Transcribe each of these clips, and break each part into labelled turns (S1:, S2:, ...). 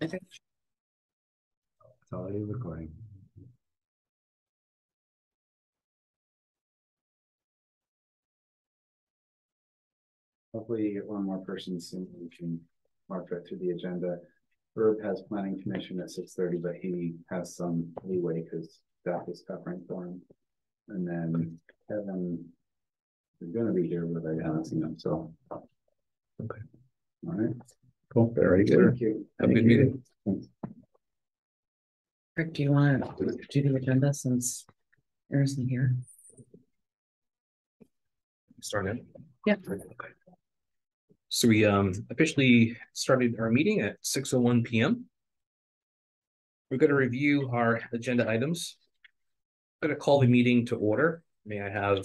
S1: Okay.
S2: It's already recording. Hopefully you get one more person soon. We can mark it through the agenda. Herb has planning commission at 6:30, but he has some leeway because staff is covering for him. And then Kevin is going to be here, but I haven't seen him. So,
S3: okay.
S2: All right.
S3: Cool. Very good.
S2: Thank you.
S3: Have a good meeting.
S2: Thanks.
S1: Rick, do you want to do the agenda since there isn't here?
S3: Start in.
S1: Yeah.
S3: Okay. So we officially started our meeting at 6:01 p.m. We're going to review our agenda items. I'm going to call the meeting to order. May I have a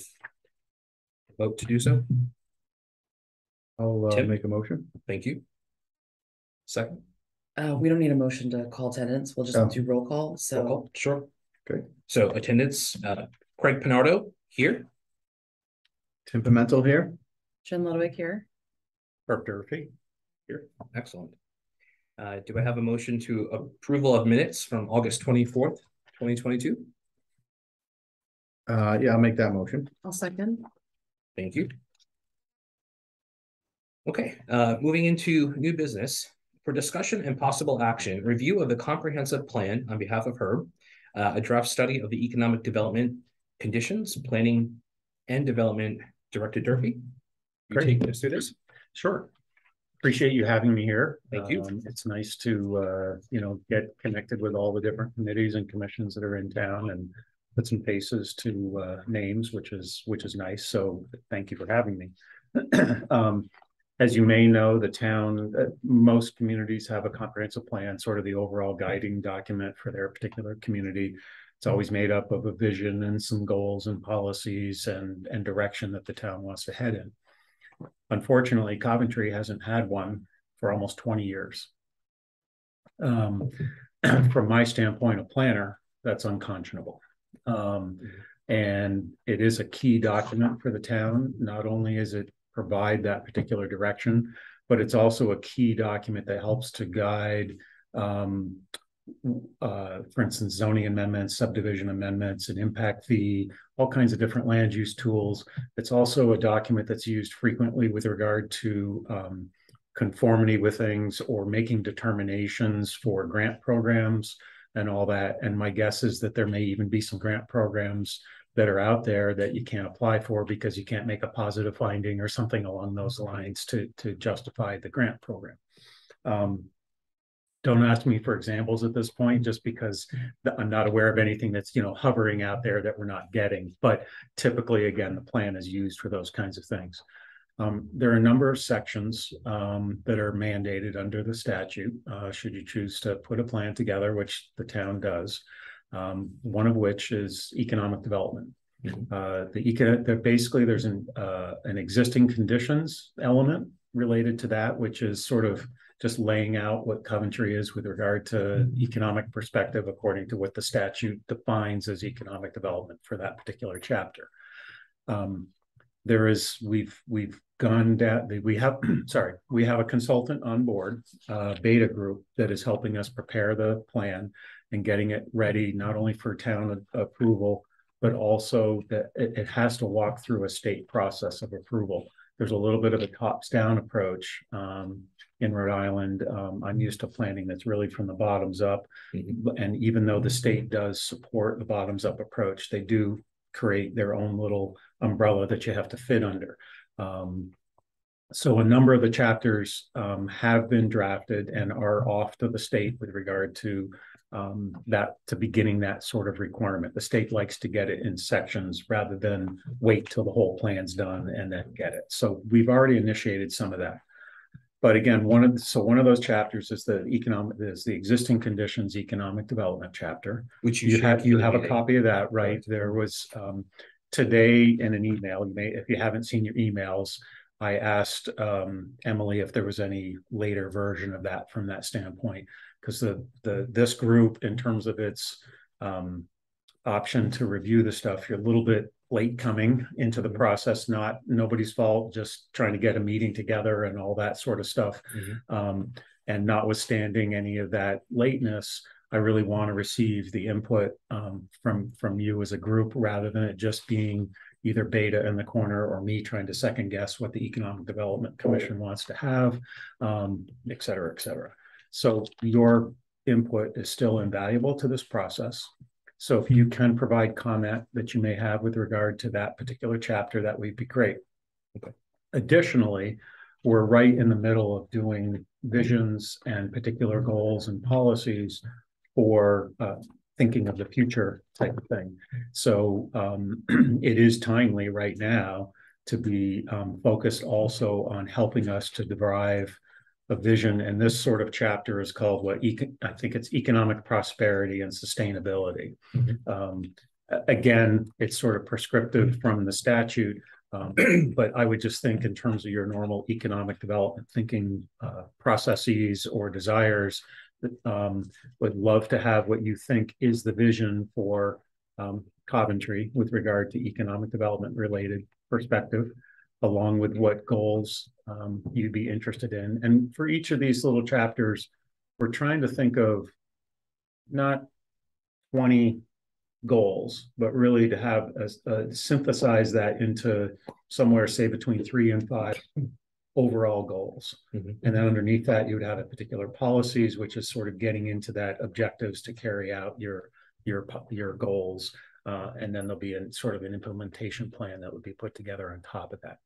S3: vote to do so?
S4: I'll make a motion.
S3: Thank you. Second.
S1: We don't need a motion to call attendance. We'll just do roll call. So
S3: Roll call. Sure.
S4: Okay.
S3: So attendance, Craig Pinardo here.
S4: Tim Pimentel here.
S1: Jen Ludwig here.
S3: Herb Durfee here. Excellent. Do I have a motion to approval of minutes from August 24th, 2022?
S4: Yeah, I'll make that motion.
S1: I'll second.
S3: Thank you. Okay, moving into new business. For discussion and possible action, review of the comprehensive plan on behalf of Herb, a draft study of the economic development conditions, planning and development director Durfee. You taking us through this?
S5: Sure. Appreciate you having me here.
S3: Thank you.
S5: It's nice to, get connected with all the different committees and commissions that are in town and put some faces to names, which is nice. So thank you for having me. As you may know, the town, most communities have a comprehensive plan, sort of the overall guiding document for their particular community. It's always made up of a vision and some goals and policies and direction that the town wants to head in. Unfortunately, Coventry hasn't had one for almost 20 years. From my standpoint, a planner, that's unconscionable. And it is a key document for the town. Not only is it provide that particular direction, but it's also a key document that helps to guide, for instance, zoning amendments, subdivision amendments, and impact fee, all kinds of different land use tools. It's also a document that's used frequently with regard to conformity with things or making determinations for grant programs and all that. And my guess is that there may even be some grant programs that are out there that you can't apply for because you can't make a positive finding or something along those lines to justify the grant program. Don't ask me for examples at this point, just because I'm not aware of anything that's, hovering out there that we're not getting. But typically, again, the plan is used for those kinds of things. There are a number of sections that are mandated under the statute, should you choose to put a plan together, which the town does. One of which is economic development. Basically, there's an existing conditions element related to that, which is sort of just laying out what Coventry is with regard to economic perspective, according to what the statute defines as economic development for that particular chapter. We've gone down. We have a consultant on board, Beta Group, that is helping us prepare the plan and getting it ready, not only for town approval, but also that it has to walk through a state process of approval. There's a little bit of a tops-down approach in Rhode Island. I'm used to planning that's really from the bottoms up. And even though the state does support the bottoms-up approach, they do create their own little umbrella that you have to fit under. So a number of the chapters have been drafted and are off to the state with regard to beginning that sort of requirement. The state likes to get it in sections rather than wait till the whole plan's done and then get it. So we've already initiated some of that. But again, one of those chapters is the existing conditions economic development chapter, which you have a copy of that, right? There was today in an email. If you haven't seen your emails, I asked Emily if there was any later version of that from that standpoint, because this group, in terms of its option to review the stuff, you're a little bit late coming into the process. Nobody's fault, just trying to get a meeting together and all that sort of stuff. And notwithstanding any of that lateness, I really want to receive the input from you as a group, rather than it just being either Beta in the corner or me trying to second guess what the Economic Development Commission wants to have, et cetera, et cetera. So your input is still invaluable to this process. So if you can provide comment that you may have with regard to that particular chapter, that would be great.
S3: Okay.
S5: Additionally, we're right in the middle of doing visions and particular goals and policies for thinking of the future type of thing. So it is timely right now to be focused also on helping us to derive a vision. And this sort of chapter is called I think it's economic prosperity and sustainability. Again, it's sort of prescriptive from the statute, but I would just think in terms of your normal economic development thinking processes or desires, would love to have what you think is the vision for Coventry with regard to economic development related perspective, along with what goals you'd be interested in. And for each of these little chapters, we're trying to think of not 20 goals, but really to have synthesize that into somewhere, say, between 3 and 5 overall goals. And then underneath that, you would have a particular policies, which is sort of getting into that objectives to carry out your goals. And then there'll be a sort of an implementation plan that would be put together on top of that.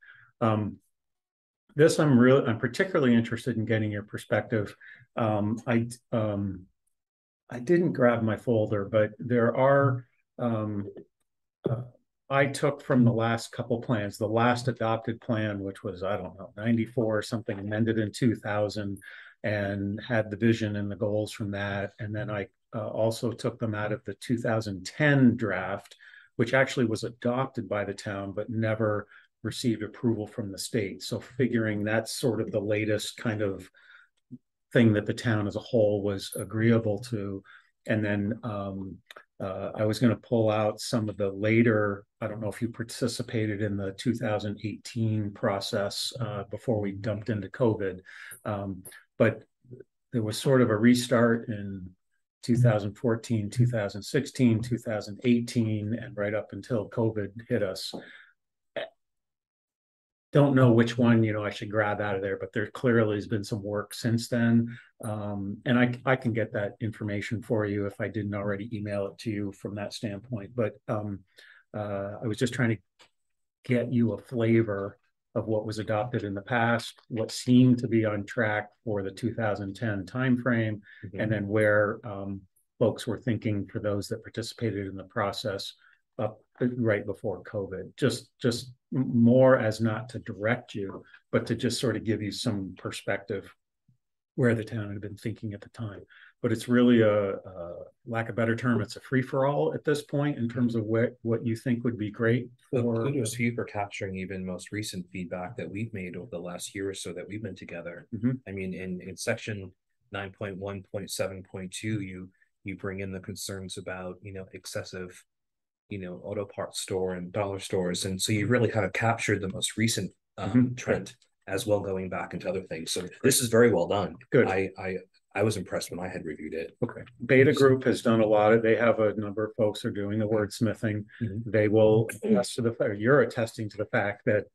S5: This I'm particularly interested in getting your perspective. I didn't grab my folder, but there are I took from the last couple plans, the last adopted plan, which was, I don't know, 94 or something, amended in 2000, and had the vision and the goals from that. And then I also took them out of the 2010 draft, which actually was adopted by the town, but never received approval from the state. So figuring that's sort of the latest kind of thing that the town as a whole was agreeable to. And then I was going to pull out some of the later, I don't know if you participated in the 2018 process before we dumped into COVID, but there was sort of a restart in 2014, 2016, 2018, and right up until COVID hit us. Don't know which one, I should grab out of there, but there clearly has been some work since then. And I can get that information for you if I didn't already email it to you from that standpoint. But I was just trying to get you a flavor of what was adopted in the past, what seemed to be on track for the 2010 timeframe, and then where folks were thinking for those that participated in the process up right before COVID. Just more as not to direct you, but to just sort of give you some perspective where the town had been thinking at the time. But it's really lack of a better term, it's a free-for-all at this point in terms of what you think would be great for.
S3: Kudos to you for capturing even most recent feedback that we've made over the last year or so that we've been together. I mean, in section 9.1.7.2, you bring in the concerns about excessive auto parts store and dollar stores, and so you really kind of captured the most recent trend as well, going back into other things. So this is very well done.
S5: Good.
S3: I was impressed when I had reviewed it.
S5: Okay. Beta Group has done a lot of, they have a number of folks who are doing the wordsmithing. They will attest to the fact, you're attesting to the fact that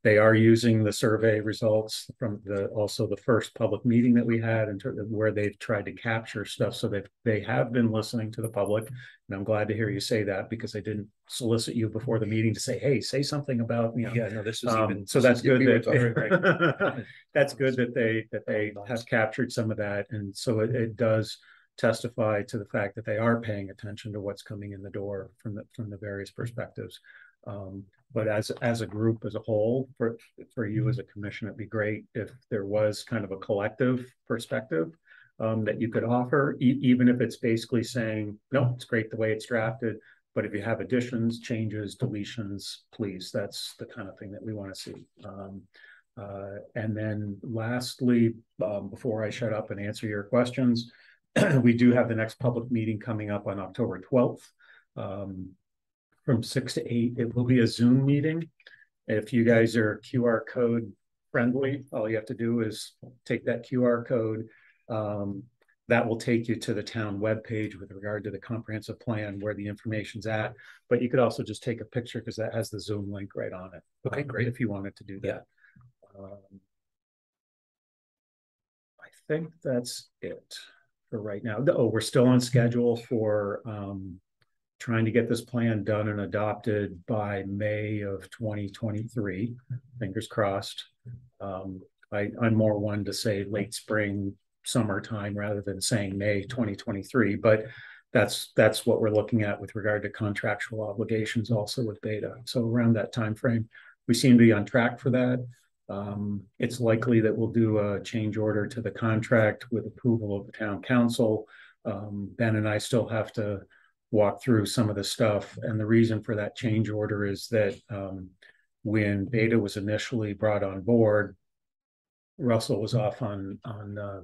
S5: they are using the survey results from also the first public meeting that we had, in terms of where they've tried to capture stuff. So they have been listening to the public, and I'm glad to hear you say that, because I didn't solicit you before the meeting to say, hey, say something about
S3: Yeah, no, this is even
S5: so that's good
S3: that
S5: that's good that they have captured some of that, and so it does testify to the fact that they are paying attention to what's coming in the door from the various perspectives. But as a group, as a whole, for you as a commission, it'd be great if there was kind of a collective perspective that you could offer, even if it's basically saying, no, it's great the way it's drafted, but if you have additions, changes, deletions, please, that's the kind of thing that we want to see. And then lastly, before I shut up and answer your questions, we do have the next public meeting coming up on October 12th. From 6 to 8, it will be a Zoom meeting. If you guys are QR code friendly. All you have to do is take that QR code. That will take you to the town webpage with regard to the comprehensive plan where the information's at. But you could also just take a picture because that has the Zoom link right on it.
S3: Okay, great.
S5: If you wanted to do that. I think that's it for right now. Oh, we're still on schedule for trying to get this plan done and adopted by May of 2023. Fingers crossed. I'm more one to say late spring, summertime rather than saying May 2023, but that's what we're looking at with regard to contractual obligations also with Beta. So around that time frame, we seem to be on track for that. It's likely that we'll do a change order to the contract with approval of the town council. Ben and I still have to walk through some of the stuff. And the reason for that change order is that when Beta was initially brought on board, Russell was off on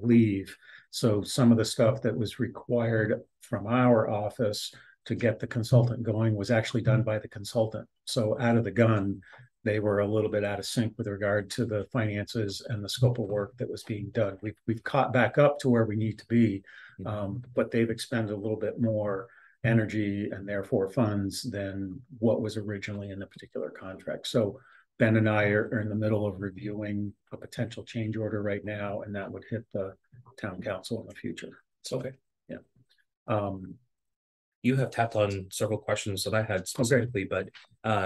S5: leave. So some of the stuff that was required from our office to get the consultant going was actually done by the consultant. So out of the gun, they were a little bit out of sync with regard to the finances and the scope of work that was being done. We've caught back up to where we need to be, but they've expended a little bit more energy and therefore funds than what was originally in the particular contract. So Ben and I are in the middle of reviewing a potential change order right now, and that would hit the town council in the future.
S3: So, okay.
S5: Yeah.
S3: You have tapped on several questions that I had specifically, but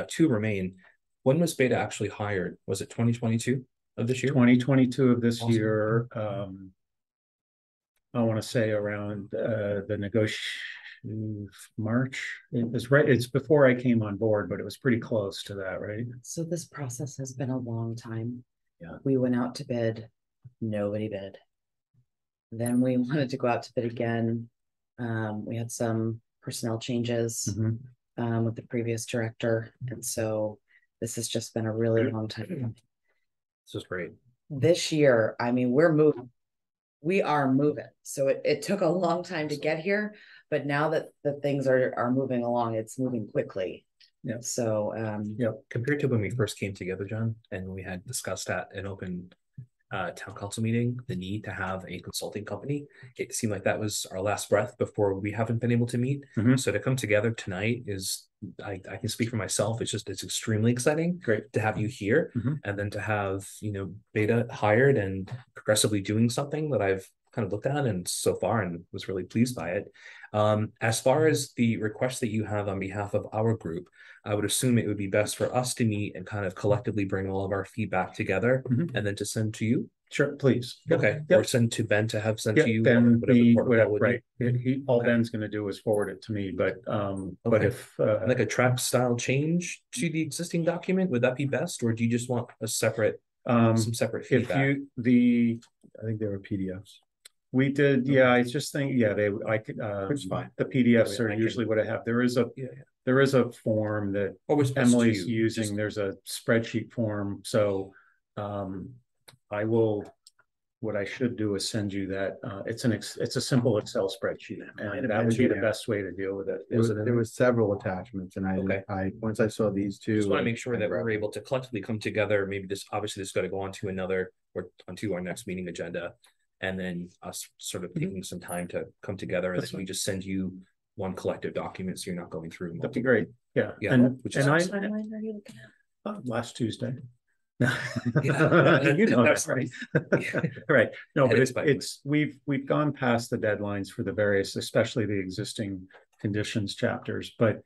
S3: two remain. When was Beta actually hired? Was it 2022 of this year?
S5: 2022 of this
S3: Awesome.
S5: year. I want to say around the negotiation March. It was right. It's before I came on board, but it was pretty close to that, right?
S1: So this process has been a long time.
S5: Yeah.
S1: We went out to bid, nobody bid. Then we wanted to go out to bid again. We had some personnel changes with the previous director. And so this has just been a really long time.
S3: This is great.
S1: This year, I mean, we're moving. We are moving. So it took a long time to get here, but now that the things are moving along, it's moving quickly.
S5: Yeah.
S1: So
S5: yeah.
S3: Compared to when we first came together, John, and we had discussed at an open town council meeting, the need to have a consulting company, it seemed like that was our last breath before we haven't been able to meet. So to come together tonight is, I can speak for myself, it's extremely exciting.
S5: Great
S3: to have you here, and then to have, Beta hired and progressively doing something that I've kind of looked at and so far and was really pleased by it. As far as the request that you have on behalf of our group, I would assume it would be best for us to meet and kind of collectively bring all of our feedback together and then to send to you.
S5: Sure, please.
S3: Okay. Or send to Ben to have sent to you.
S5: Ben,
S3: whatever
S5: right. All Ben's going to do is forward it to me, but if
S3: like a track style change to the existing document, would that be best, or do you just want a separate some separate feedback?
S4: I think there were PDFs.
S5: We did, yeah. I just think, yeah,
S4: Which is fine.
S5: The PDFs are usually what I have. There is a form that Emily's using. There's a spreadsheet form. So I will. What I should do is send you that. It's a simple Excel spreadsheet, and that would be the best way to deal with it.
S4: There was several attachments, and I once I saw these two,
S3: just want to make sure that we're able to collectively come together. Maybe this is going to go on to onto our next meeting agenda. And then us sort of taking some time to come together, and then we just send you one collective document, so you're not going through.
S5: That'd be great. Yeah.
S3: Which is awesome.
S1: timeline are you looking at?
S5: Last Tuesday.
S3: Yeah.
S5: You know that's right. Right. No, but
S3: it's
S5: we've gone past the deadlines for the various, especially the existing conditions chapters, but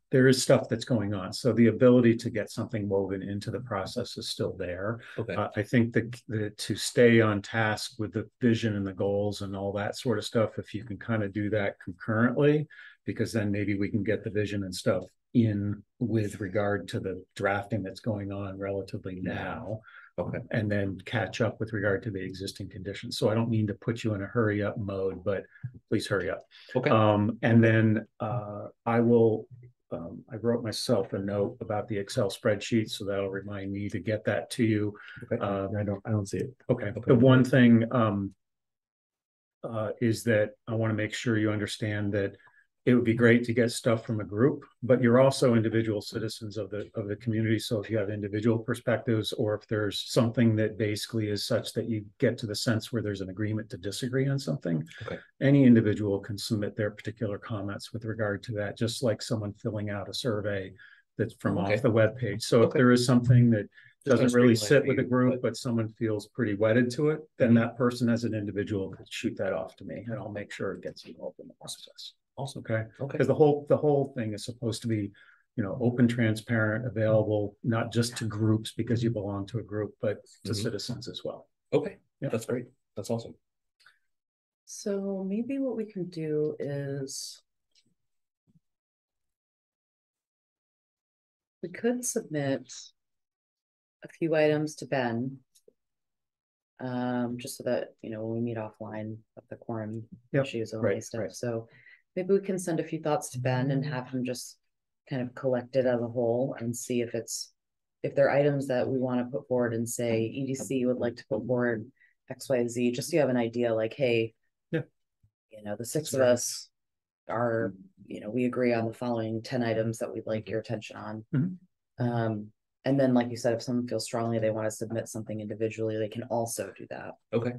S5: there is stuff that's going on. So the ability to get something woven into the process is still there.
S3: Okay.
S5: I think that to stay on task with the vision and the goals and all that sort of stuff, if you can kind of do that concurrently, because then maybe we can get the vision and stuff in with regard to the drafting that's going on relatively now.
S3: Okay.
S5: And then catch up with regard to the existing conditions. So I don't mean to put you in a hurry up mode, but please hurry up.
S3: Okay.
S5: And then I will, I wrote myself a note about the Excel spreadsheet, so that'll remind me to get that to you.
S3: Okay.
S4: I don't see it.
S5: Okay. The one thing is that I want to make sure you understand that it would be great to get stuff from a group, but you're also individual citizens of the community. So if you have individual perspectives, or if there's something that basically is such that you get to the sense where there's an agreement to disagree on something,
S3: Okay.
S5: any individual can submit their particular comments with regard to that, just like someone filling out a survey that's from off the webpage. So if there is something that doesn't really sit with a group, but someone feels pretty wedded to it, then that person as an individual could shoot that off to me, and I'll make sure it gets involved in the process.
S3: Also,
S5: Okay.
S3: Okay.
S5: Because the whole thing is supposed to be, you know, open, transparent, available, not just to groups because you belong to a group, but to citizens as well.
S3: Okay.
S5: Yeah.
S3: That's great. That's awesome.
S1: So maybe what we can do is we could submit a few items to Ben. Just so that, you know, when we meet offline of the quorum issues only stuff. So maybe we can send a few thoughts to Ben and have him just kind of collect it as a whole and see if there are items that we want to put forward and say EDC would like to put forward XYZ, just so you have an idea, like, hey, you know, the six of us are, you know, we agree on the following 10 items that we'd like your attention on. And then, like you said, if someone feels strongly they want to submit something individually, they can also do that.
S3: Okay.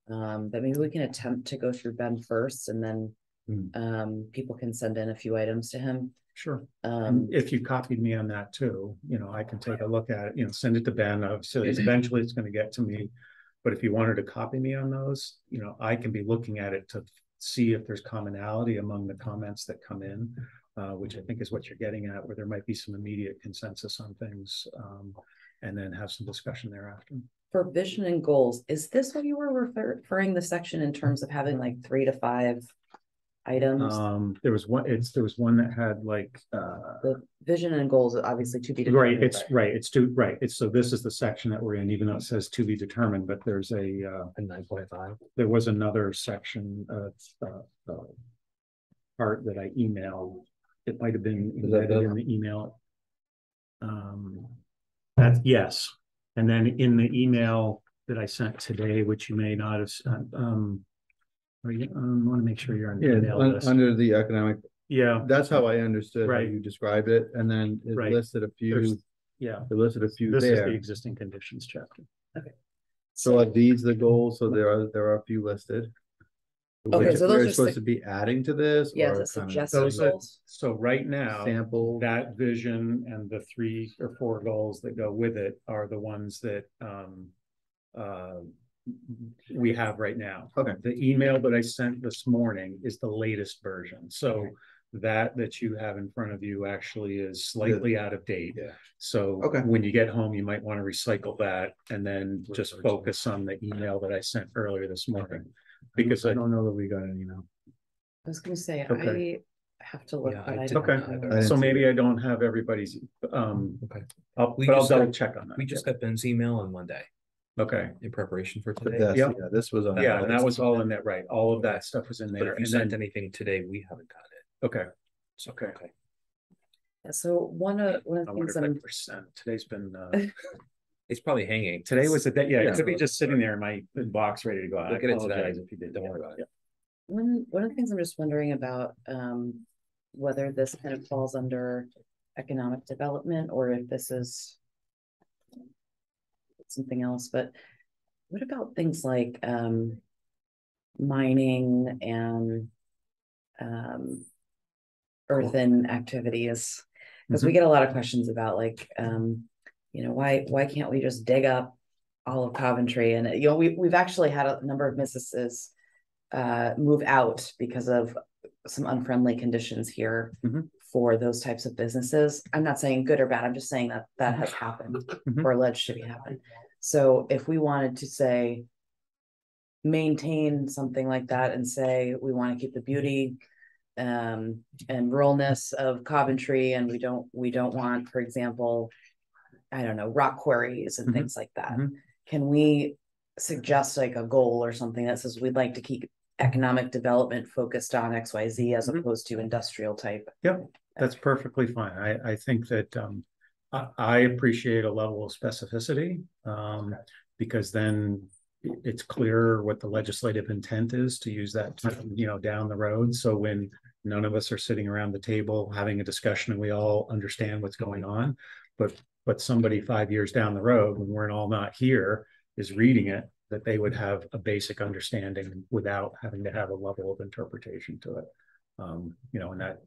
S1: But maybe we can attempt to go through Ben first, and then people can send in a few items to him.
S5: Sure. If you copied me on that too, you know, I can take a look at it, you know, send it to Ben. So eventually it's going to get to me. But if you wanted to copy me on those, you know, I can be looking at it to see if there's commonality among the comments that come in, which I think is what you're getting at, where there might be some immediate consensus on things, and then have some discussion thereafter.
S1: For vision and goals, is this what you were referring the section in terms of having like 3 to 5 items?
S5: There was one that had like
S1: the vision and goals obviously to be determined.
S5: It's so this is the section that we're in, even though it says to be determined, but there's a 9.5. There was another section part that I emailed. It might have been embedded in the email. That's yes. And then in the email that I sent today, which you may not have sent, I want to make sure you're on the email list.
S4: Under the economic.
S5: Yeah,
S4: that's how I understood how you described it, and then it listed a few. It listed a few.
S5: This is the existing conditions chapter.
S1: Okay.
S4: So are these the goals? So there are a few listed.
S1: Okay, so those are
S4: supposed to be adding to this.
S1: Yeah, the suggested goals.
S5: So right now,
S4: sample
S5: that vision and the 3 or 4 goals that go with it are the ones that we have right now.
S4: Okay.
S5: The email that I sent this morning is the latest version. So that you have in front of you actually is slightly out of date.
S4: Yeah.
S5: So when you get home, you might want to recycle that and then just focus on the email that I sent earlier this morning. Because
S4: I don't know that we got an email.
S1: I was going to say, I have to look.
S5: So maybe I don't have everybody's. I'll double check on that.
S3: We just got Ben's email on Monday.
S5: Okay.
S3: In preparation for today.
S4: This was on.
S5: Yeah, and that was all in that, right? All of that stuff was in there.
S3: But if you sent anything today, we haven't got it.
S5: Okay.
S3: So, okay.
S1: Yeah, so one of the things
S5: today's been
S3: it's probably hanging.
S5: Today was the day. Yeah, it could be just sitting there in my box ready to go.
S3: Look at it today. If you did, don't worry about it.
S1: One of the things I'm just wondering about, whether this kind of falls under economic development or if this is something else, but what about things like mining and earthen activities? Because we get a lot of questions about like, you know, why can't we just dig up all of Coventry? And you know, we've actually had a number of businesses move out because of some unfriendly conditions here for those types of businesses. I'm not saying good or bad. I'm just saying that has happened or alleged to be happening. So if we wanted to say, maintain something like that and say, we want to keep the beauty and ruralness of Coventry, and we don't want, for example, I don't know, rock quarries and things like that. Can we suggest like a goal or something that says we'd like to keep economic development focused on XYZ as opposed to industrial type?
S5: Yep, that's perfectly fine. I think that I appreciate a level of specificity because then it's clear what the legislative intent is to use that term, you know, down the road. So when none of us are sitting around the table having a discussion and we all understand what's going on. But somebody 5 years down the road, when we're all not here, is reading it, that they would have a basic understanding without having to have a level of interpretation to it. And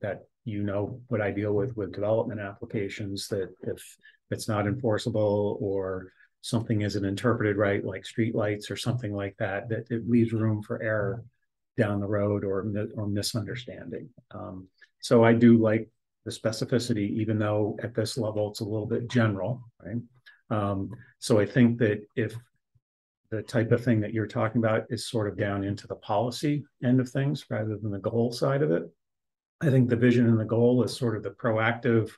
S5: that what I deal with development applications, that if it's not enforceable or something isn't interpreted right, like streetlights or something like that, that it leaves room for error down the road or misunderstanding. So I do like the specificity, even though at this level it's a little bit general, right? So I think that if the type of thing that you're talking about is sort of down into the policy end of things rather than the goal side of it, I think the vision and the goal is sort of the proactive,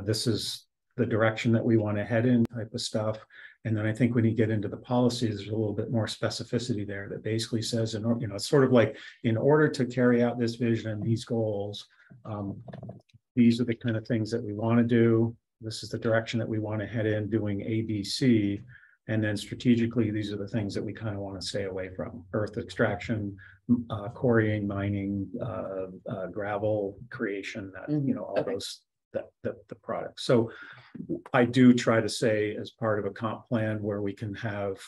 S5: this is the direction that we want to head in type of stuff. And then I think when you get into the policies, there's a little bit more specificity there that basically says, it's sort of like, in order to carry out this vision and these goals, these are the kind of things that we want to do. This is the direction that we want to head in doing A, B, C. And then strategically, these are the things that we kind of want to stay away from: earth extraction, quarrying, mining, gravel creation, all those, the products. So I do try to say, as part of a comp plan where we can have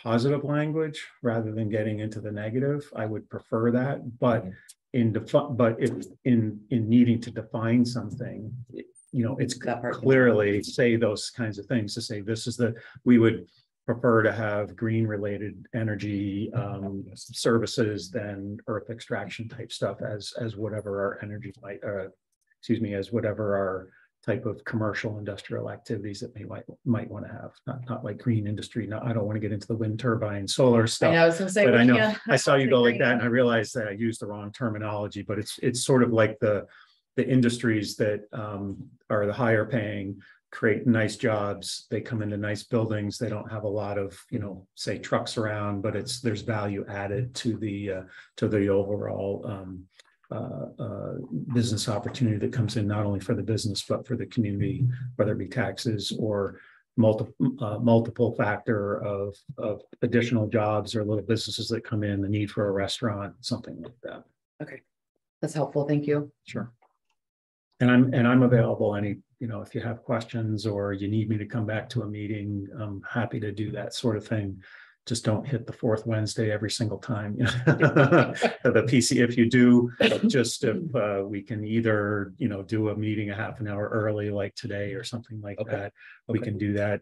S5: positive language rather than getting into the negative, I would prefer that. But in needing to define something, it's clearly say those kinds of things, to say this is we would prefer to have green related energy services than earth extraction type stuff as whatever our energy might, as whatever our type of commercial industrial activities that they might want to have. Not like green industry. No, I don't want to get into the wind turbine, solar stuff.
S1: I was going to say,
S5: but I know I saw you go like that, and I realized that I used the wrong terminology. But it's sort of like the industries that are the higher paying, create nice jobs. They come into nice buildings. They don't have a lot of, say, trucks around, but there's value added to the overall business opportunity that comes in, not only for the business but for the community, whether it be taxes or multiple factor of additional jobs or little businesses that come in, the need for a restaurant, something like that.
S1: Okay, that's helpful. Thank you.
S5: Sure. And I'm available if you have questions or you need me to come back to a meeting, I'm happy to do that sort of thing. Just don't hit the fourth Wednesday every single time. The PC, if you do, just if we can either, do a meeting a half an hour early, like today or something like that, we can do that.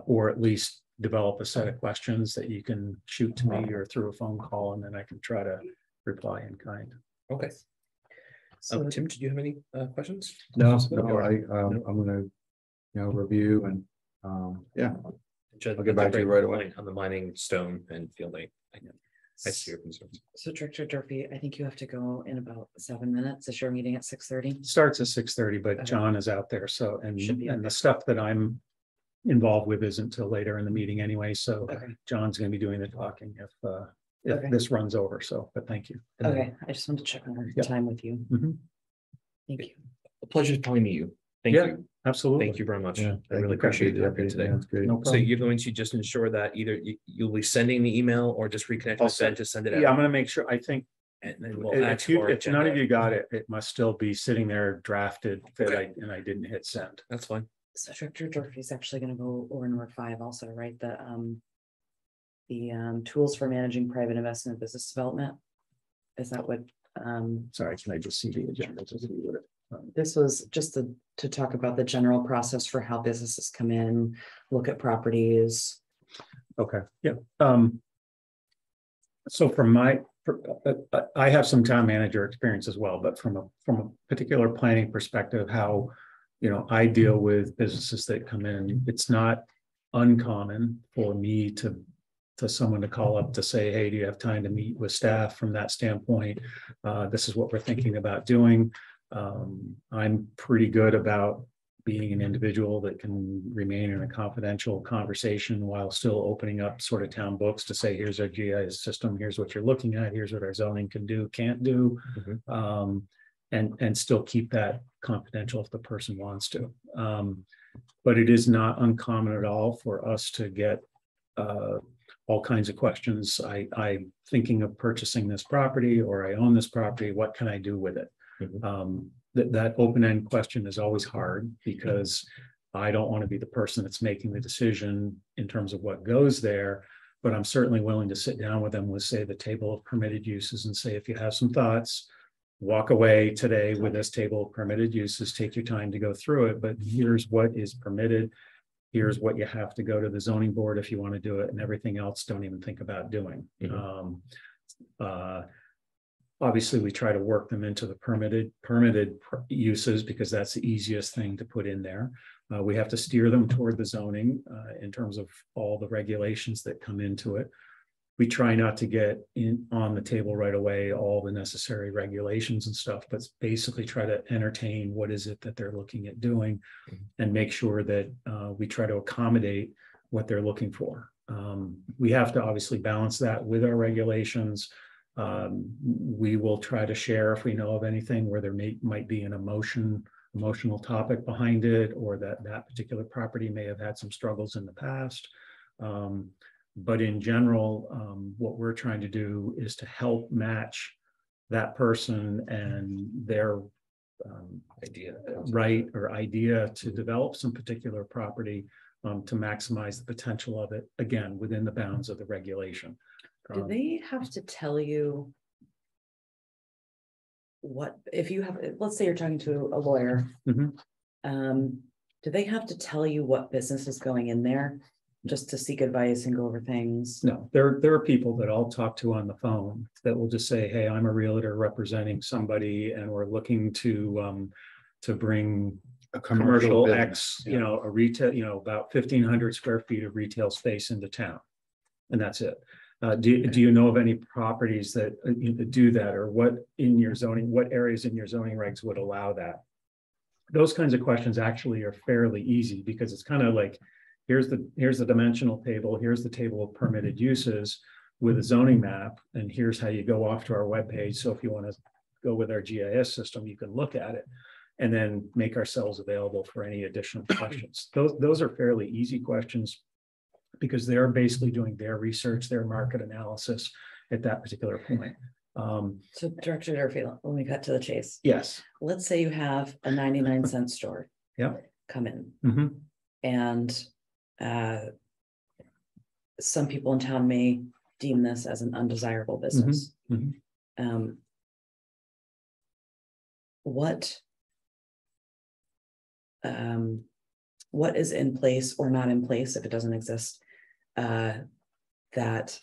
S5: Or at least develop a set of questions that you can shoot to me or through a phone call, and then I can try to reply in kind.
S3: Okay. So, Tim, did you have any questions?
S4: No, I'm going to review and
S3: I'll
S4: get back to you right away
S3: on the mining, stone, and fielding. I see your concerns.
S1: So, Director Durfee, I think you have to go in about 7 minutes. Is your meeting at 6:30?
S5: Starts at 6:30, but John is out there, so and the stuff that I'm involved with isn't until later in the meeting anyway. So John's going to be doing the talking if this runs over. So, but thank you.
S1: Okay, I just wanted to check on time with you. Thank you.
S3: A pleasure to meet you. Thank you.
S5: Absolutely.
S3: Thank you very much.
S4: Yeah,
S3: I really appreciate you here today.
S4: That's great.
S5: No
S3: So you're going to just ensure that either you'll be sending the email or just reconnect with Ben to send it out.
S5: Yeah, I'm going to make sure. I think
S3: and then we'll
S5: if none of you got it, it must still be sitting there drafted and I didn't hit send.
S3: That's fine.
S1: So Director Durfee is actually going to go over number 5 also, right? The tools for managing private investment and business development. Is that what?
S5: Sorry, can I just see the agenda?
S1: This was just to talk about the general process for how businesses come in, look at properties.
S5: Okay, yeah. So I have some town manager experience as well, but from a particular planning perspective, how I deal with businesses that come in, it's not uncommon for me to someone to call up to say, hey, do you have time to meet with staff from that standpoint? This is what we're thinking about doing. I'm pretty good about being an individual that can remain in a confidential conversation while still opening up sort of town books to say, here's our GIS system, here's what you're looking at, here's what our zoning can do, can't do, and still keep that confidential if the person wants to. But it is not uncommon at all for us to get all kinds of questions. I'm thinking of purchasing this property, or I own this property. What can I do with it? That open-end question is always hard, because I don't want to be the person that's making the decision in terms of what goes there, but I'm certainly willing to sit down with them with, say, the table of permitted uses and say, if you have some thoughts, walk away today with this table of permitted uses, take your time to go through it, but here's what is permitted. Here's what you have to go to the zoning board if you want to do it, and everything else don't even think about doing. Obviously, we try to work them into the permitted uses, because that's the easiest thing to put in there. We have to steer them toward the zoning in terms of all the regulations that come into it. We try not to get on the table right away all the necessary regulations and stuff, but basically try to entertain what is it that they're looking at doing, and make sure that we try to accommodate what they're looking for. We have to obviously balance that with our regulations. We will try to share if we know of anything where there might be an emotional topic behind it, or that particular property may have had some struggles in the past. But in general, what we're trying to do is to help match that person and their idea to develop some particular property, to maximize the potential of it, again, within the bounds of the regulation.
S1: Do they have to tell you what, if you have, let's say you're talking to a lawyer, do they have to tell you what business is going in there, just to seek advice and go over things?
S5: No, there are people that I'll talk to on the phone that will just say, hey, I'm a realtor representing somebody, and we're looking to bring a commercial X, a retail, about 1,500 square feet of retail space into town. And that's it. Do you know of any properties that do that, or what areas in your zoning regs would allow that? Those kinds of questions actually are fairly easy, because it's kind of like, here's the dimensional table, here's the table of permitted uses with a zoning map, and here's how you go off to our webpage. So if you want to go with our GIS system, you can look at it and then make ourselves available for any additional questions. Those are fairly easy questions, because they're basically doing their research, their market analysis at that particular point.
S1: So Director Durfee, let me cut to the chase.
S5: Yes.
S1: Let's say you have a 99-cent store. Come in. And some people in town may deem this as an undesirable business. What is in place or not in place, if it doesn't exist, that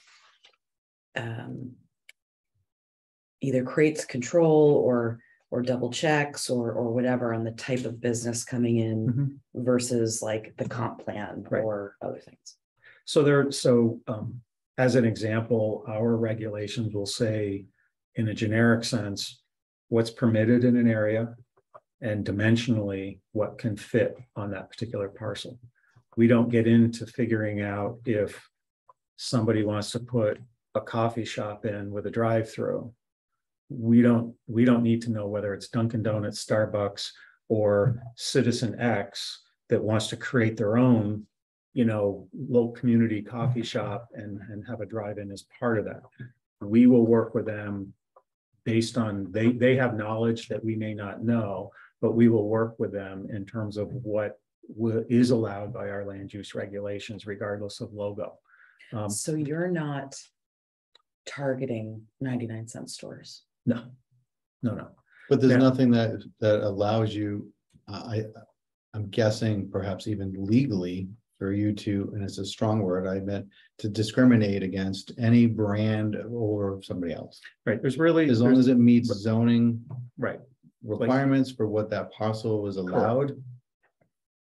S1: either creates control or double checks or whatever on the type of business coming in versus like the comp plan or other things?
S5: So as an example, our regulations will say, in a generic sense, what's permitted in an area, and dimensionally what can fit on that particular parcel. We don't get into figuring out if somebody wants to put a coffee shop in with a drive-through. We don't need to know whether it's Dunkin' Donuts, Starbucks, or Citizen X that wants to create their own, low community coffee shop and have a drive-in as part of that. We will work with them based on, they have knowledge that we may not know, but we will work with them in terms of what is allowed by our land use regulations, regardless of logo.
S1: So you're not targeting 99-cent stores?
S5: No.
S4: But there's nothing that allows you, I'm guessing perhaps even legally, for you to, and it's a strong word, I meant, to discriminate against any brand or somebody else.
S5: Right. There's really,
S4: as long as it meets zoning requirements
S5: like,
S4: for what that parcel is allowed.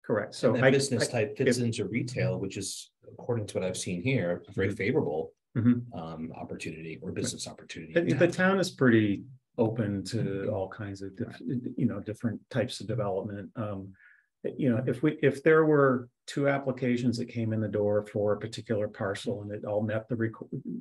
S5: Correct. So
S3: that business type fits into retail, which is, according to what I've seen here, a very favorable opportunity or business opportunity.
S5: The town is pretty open to all kinds of different types of development. If there were two applications that came in the door for a particular parcel and it all met the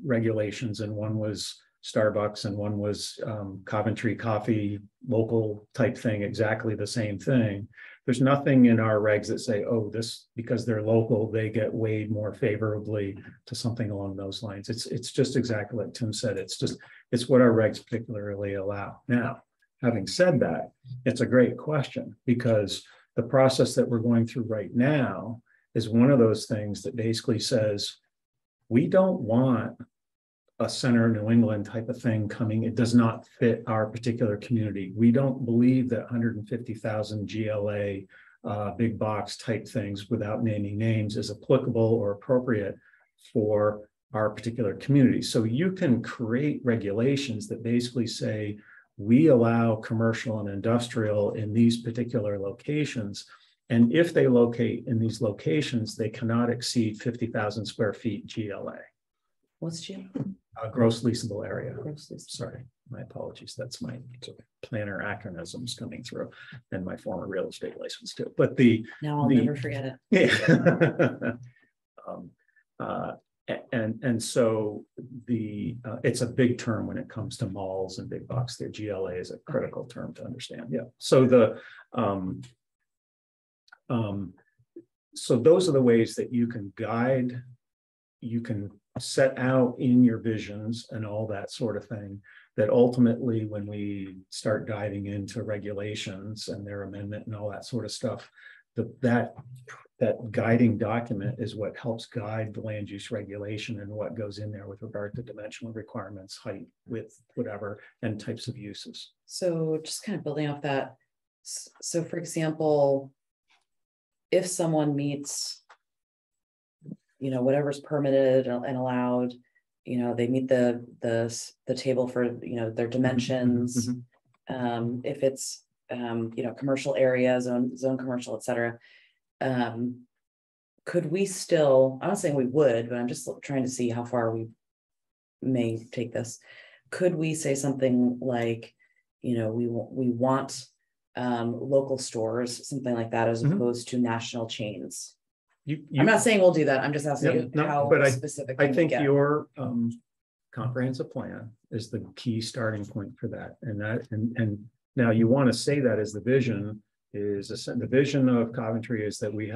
S5: regulations, and one was Starbucks and one was Coventry Coffee, local type thing, exactly the same thing, There's nothing in our regs that say, oh, this, because they're local, they get weighed more favorably to something along those lines. It's just exactly like Tim said. It's what our regs particularly allow. Now, having said that, it's a great question, because the process that we're going through right now is one of those things that basically says, we don't want a center New England type of thing coming. It does not fit our particular community. We don't believe that 150,000 GLA big box type things, without naming names, is applicable or appropriate for our particular community. So you can create regulations that basically say, we allow commercial and industrial in these particular locations. And if they locate in these locations, they cannot exceed 50,000 square feet GLA.
S1: What's GLA?
S5: Gross leasable area.
S1: Gross leasable.
S5: Sorry, my apologies. That's my planner acronyms coming through, and my former real estate license too. But
S1: Now I'll never forget it.
S5: Yeah. And so it's a big term when it comes to malls and big box. Their GLA is a critical term to understand. Yeah. So so those are the ways that you can guide, you can set out in your visions and all that sort of thing, that ultimately when we start diving into regulations and their amendment and all that sort of stuff, that guiding document is what helps guide the land use regulation and what goes in there with regard to dimensional requirements, height, width, whatever, and types of uses.
S1: So just kind of building off that. So for example, if someone meets, whatever's permitted and allowed, they meet the table for, their dimensions. If it's, commercial area, zone commercial, et cetera. Could we still, I'm not saying we would, but I'm just trying to see how far we may take this. Could we say something like, we want local stores, something like that, as opposed to national chains? I'm not saying we'll do that. I'm just asking how specific.
S5: I think your comprehensive plan is the key starting point for that. And now you want to say that as the vision is the vision of Coventry is that we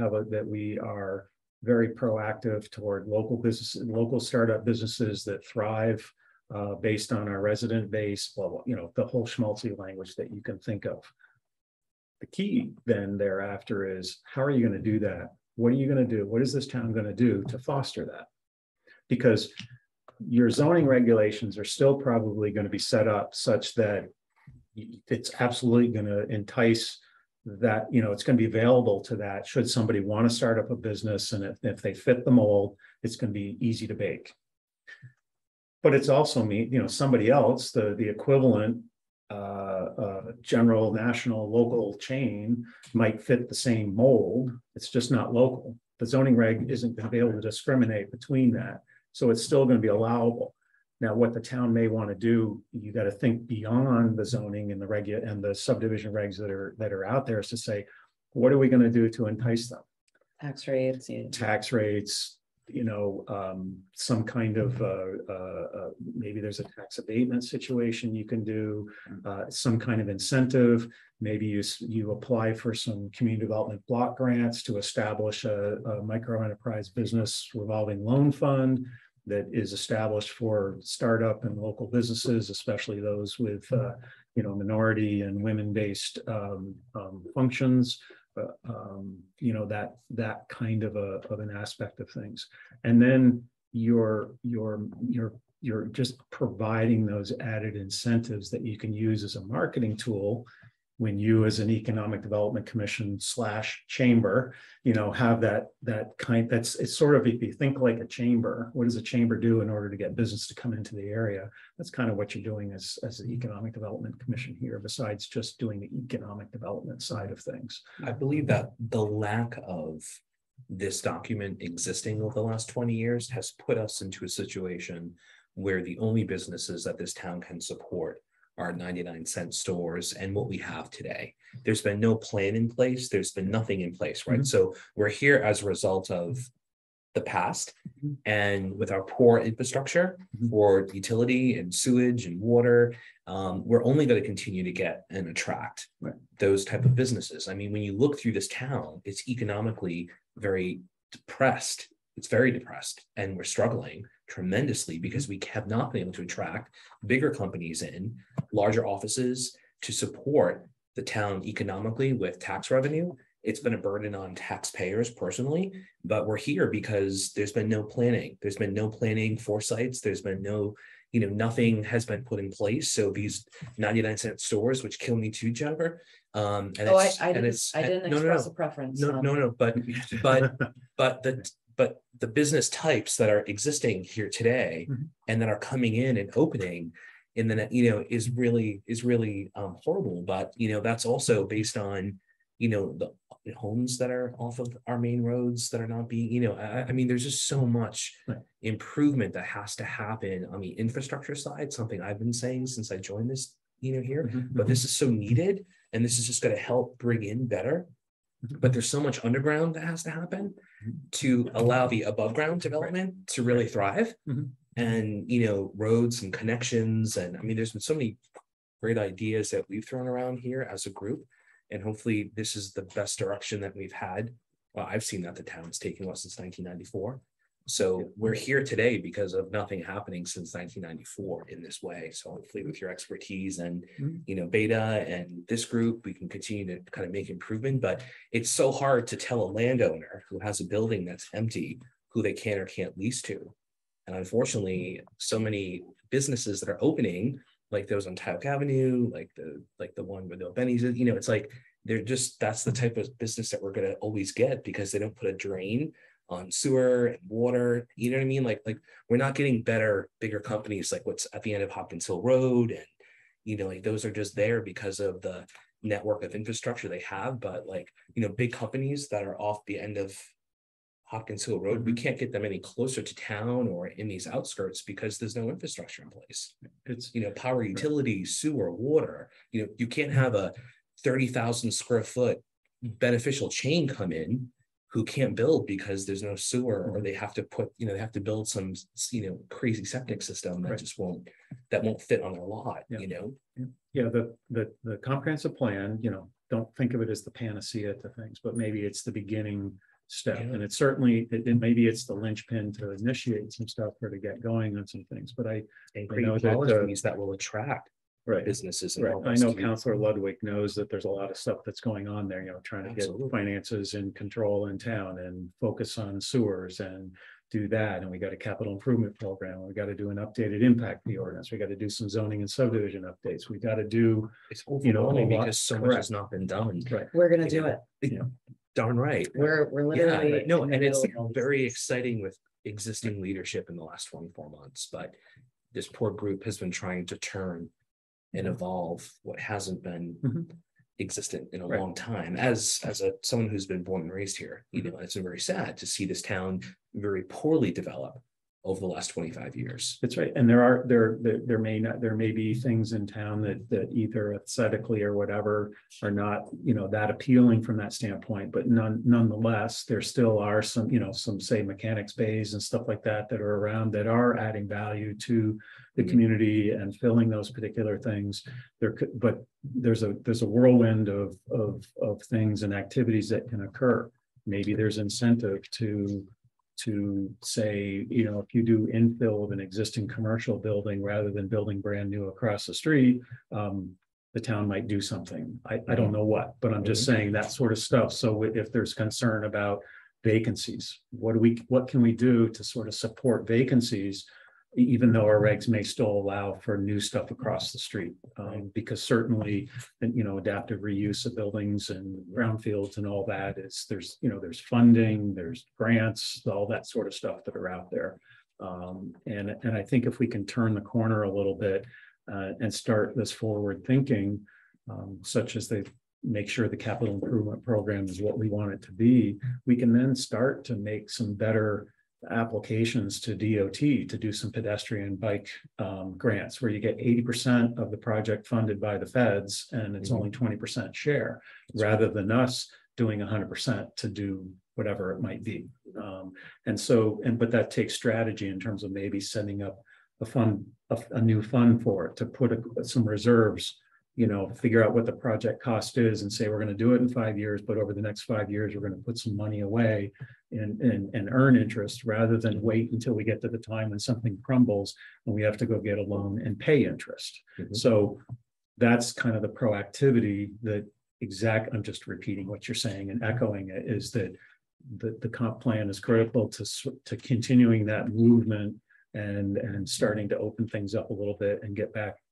S5: are very proactive toward local business, local startup businesses that thrive based on our resident base. Well, the whole schmaltzy language that you can think of. The key then thereafter is, how are you going to do that? What are you going to do? What is this town going to do to foster that? Because your zoning regulations are still probably going to be set up such that it's absolutely going to entice that, it's going to be available to that should somebody want to start up a business, and if they fit the mold, it's going to be easy to bake. But it's also somebody else, the equivalent general, national, local chain might fit the same mold. It's just not local. The zoning reg isn't going to be able to discriminate between that. So it's still going to be allowable. Now, what the town may want to do, you got to think beyond the zoning and the subdivision regs that are out there, is to say, what are we going to do to entice them?
S1: Tax rates. Yeah.
S5: Tax rates. Some kind of maybe there's a tax abatement situation you can do, some kind of incentive. Maybe you apply for some community development block grants to establish a micro enterprise business revolving loan fund that is established for startup and local businesses, especially those with minority and women-based functions. That kind of an aspect of things, and then you're just providing those added incentives that you can use as a marketing tool when you, as an economic development commission / chamber, have it's sort of, if you think like a chamber, what does a chamber do in order to get business to come into the area? That's kind of what you're doing as the economic development commission here, besides just doing the economic development side of things.
S3: I believe that the lack of this document existing over the last 20 years has put us into a situation where the only businesses that this town can support are 99-cent stores and what we have today. There's been no plan in place. There's been nothing in place, right? So we're here as a result of the past. And with our poor infrastructure for utility and sewage and water, we're only going to continue to get and attract those type of businesses. I mean, when you look through this town, it's economically very depressed. It's very depressed, and we're struggling tremendously because we have not been able to attract bigger companies in, larger offices to support the town economically with tax revenue. It's been a burden on taxpayers personally, but we're here because there's been no planning. There's been no planning foresights. There's been no, nothing has been put in place. So these 99-cent stores, which kill me too, Jennifer.
S1: I didn't express a preference.
S3: No, but the business types that are existing here today and that are coming in and opening in the net, is really horrible. But that's also based on the homes that are off of our main roads that are not being, I mean, there's just so much improvement that has to happen on the infrastructure side, something I've been saying since I joined this, here, but this is so needed, and this is just going to help bring in better. But there's so much underground that has to happen to allow the above ground development to really thrive. And, roads and connections. And I mean, there's been so many great ideas that we've thrown around here as a group. And hopefully this is the best direction that we've had. Well, I've seen that the town's taken us since 1994. So we're here today because of nothing happening since 1994 in this way. So hopefully with your expertise and, Beta and this group, we can continue to kind of make improvement. But it's so hard to tell a landowner who has a building that's empty, who they can or can't lease to. And unfortunately, so many businesses that are opening, like those on Tyke Avenue, like the one with the Benny's, it's like, that's the type of business that we're going to always get because they don't put a drain on sewer and water. You know what I mean? Like we're not getting bigger companies like what's at the end of Hopkins Hill Road. And, like those are just there because of the network of infrastructure they have. But big companies that are off the end of Hopkins Hill Road, we can't get them any closer to town or in these outskirts because there's no infrastructure in place. It's, power, utilities, sewer, water. You can't have a 30,000 square foot beneficial chain come in who can't build because there's no sewer, or they have to they have to build some, crazy septic system that just won't fit on their lot,
S5: Yeah, the comprehensive plan, don't think of it as the panacea to things, but maybe it's the beginning step. And it's certainly, maybe it's the linchpin to initiate some stuff or to get going on some things. But I know
S3: that will attract businesses.
S5: I know Councillor Ludwig knows that there's a lot of stuff that's going on there, trying to get finances in control in town and focus on sewers and do that. And we got a capital improvement program. We got to do an updated impact fee ordinance. We got to do some zoning and subdivision updates. We got to do,
S3: it's overwhelming because so much has not been done.
S1: We're going to do it.
S3: Darn right.
S1: We're literally
S3: and it's very exciting with existing leadership in the last 24 months. But this poor group has been trying to turn and evolve what hasn't been existent in a long time. As someone who's been born and raised here, it's very sad to see this town very poorly develop over the last 25 years.
S5: That's right. And there may be things in town that either aesthetically or whatever are not, that appealing from that standpoint, but nonetheless, there still are some, some say mechanics bays and stuff like that are around that are adding value to the community and filling those particular things. But there's a whirlwind of things and activities that can occur. Maybe there's incentive to say, if you do infill of an existing commercial building rather than building brand new across the street, the town might do something. I don't know what, but I'm just saying that sort of stuff. So if there's concern about vacancies, what can we do to sort of support vacancies, even though our regs may still allow for new stuff across the street, because certainly, adaptive reuse of buildings and brownfields and all that there's funding, there's grants, all that sort of stuff that are out there. And I think if we can turn the corner a little bit and start this forward thinking, such as they make sure the capital improvement program is what we want it to be, we can then start to make some better applications to DOT to do some pedestrian bike grants where you get 80% of the project funded by the feds and it's only 20% share, rather than us doing 100% to do whatever it might be. But that takes strategy in terms of maybe setting up a new fund for it, to put some reserves, figure out what the project cost is and say, we're going to do it in 5 years, but over the next 5 years, we're going to put some money away and earn interest, rather than wait until we get to the time when something crumbles and we have to go get a loan and pay interest. So that's kind of the proactivity I'm just repeating what you're saying and echoing it, is that the comp plan is critical to continuing that movement and starting to open things up a little bit and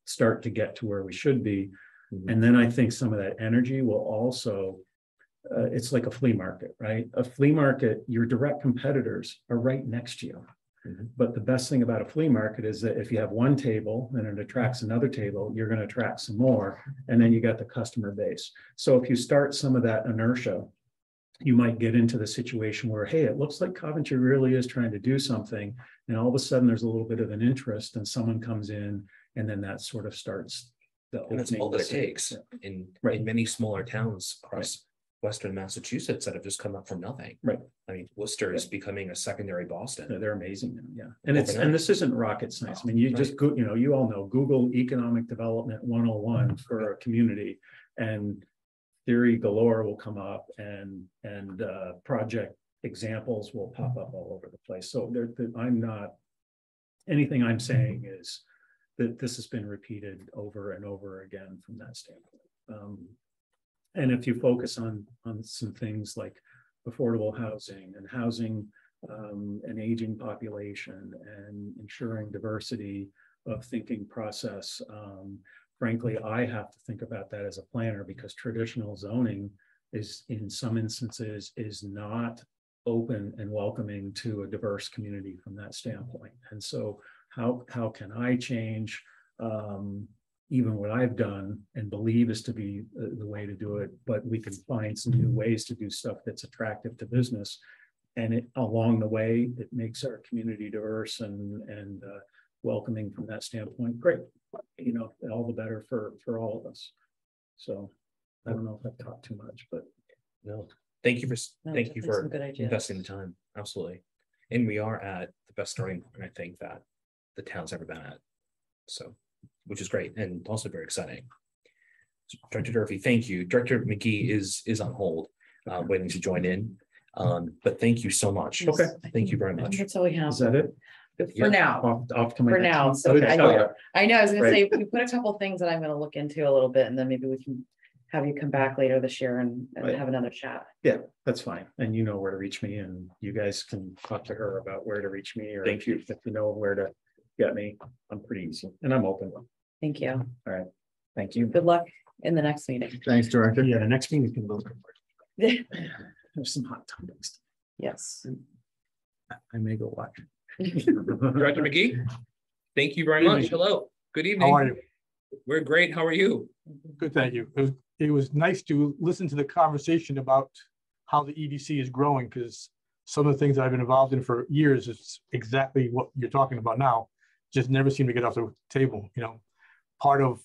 S5: start to get to where we should be. And then I think some of that energy will also, it's like a flea market, right? A flea market, your direct competitors are right next to you. But the best thing about a flea market is that if you have one table and it attracts another table, you're going to attract some more, and then you got the customer base. So if you start some of that inertia, you might get into the situation where, hey, it looks like Coventry really is trying to do something, and all of a sudden there's a little bit of an interest and someone comes in, and then that sort of starts the
S3: And that's all that it takes in many smaller towns across Western Massachusetts that have just come up from nothing.
S5: Right.
S3: I mean, Worcester is becoming a secondary Boston.
S5: They're amazing now, yeah. And this isn't rocket science. I mean, you just go, you all know, Google economic development 101 for a community, and theory galore will come up, and project examples will pop up all over the place. So anything I'm saying is that this has been repeated over and over again from that standpoint. And if you focus on some things like affordable housing and housing, an aging population, and ensuring diversity of thinking process, frankly, I have to think about that as a planner, because traditional zoning is, in some instances, is not open and welcoming to a diverse community from that standpoint. And so how can I change even what I've done and believe is to be the way to do it, but we can find some new ways to do stuff that's attractive to business. And along the way, it makes our community diverse and welcoming from that standpoint. Great, all the better for all of us. So I don't know if I've talked too much, but
S3: no, thank you for investing the time. Absolutely. And we are at the best starting point, I think, that the town's ever been at. So, which is great and also very exciting. So, Director Durfee, thank you. Director McGee is on hold, waiting to join in. But thank you so much.
S5: Okay.
S3: Thank you very much.
S1: That's all we have.
S5: is that it?
S1: For now.
S5: Off to my
S1: For
S5: next
S1: now.
S5: one.
S1: So
S5: Okay.
S1: I know, I was gonna
S5: Right.
S1: say, we put a couple things that I'm gonna look into a little bit, and then maybe we can have you come back later this year and
S5: Right.
S1: have another chat.
S5: Yeah, that's fine. And you know where to reach me, and you guys can talk to her about where to reach me, or
S3: Thank you.
S5: if you know where to get me. I'm pretty easy and I'm open.
S1: Thank you.
S5: All right. Thank you.
S1: Good luck in the next meeting.
S4: Thanks, Director.
S5: Yeah, the next meeting can look. There's some hot topics.
S1: Yes.
S5: I may go watch.
S3: Director McGee, thank you very much. Hello. Good evening.
S6: How are you?
S3: We're great. How are you?
S6: Good, thank you. It was nice to listen to the conversation about how the EDC is growing, because some of the things that I've been involved in for years is exactly what you're talking about now. Just never seem to get off the table. Part of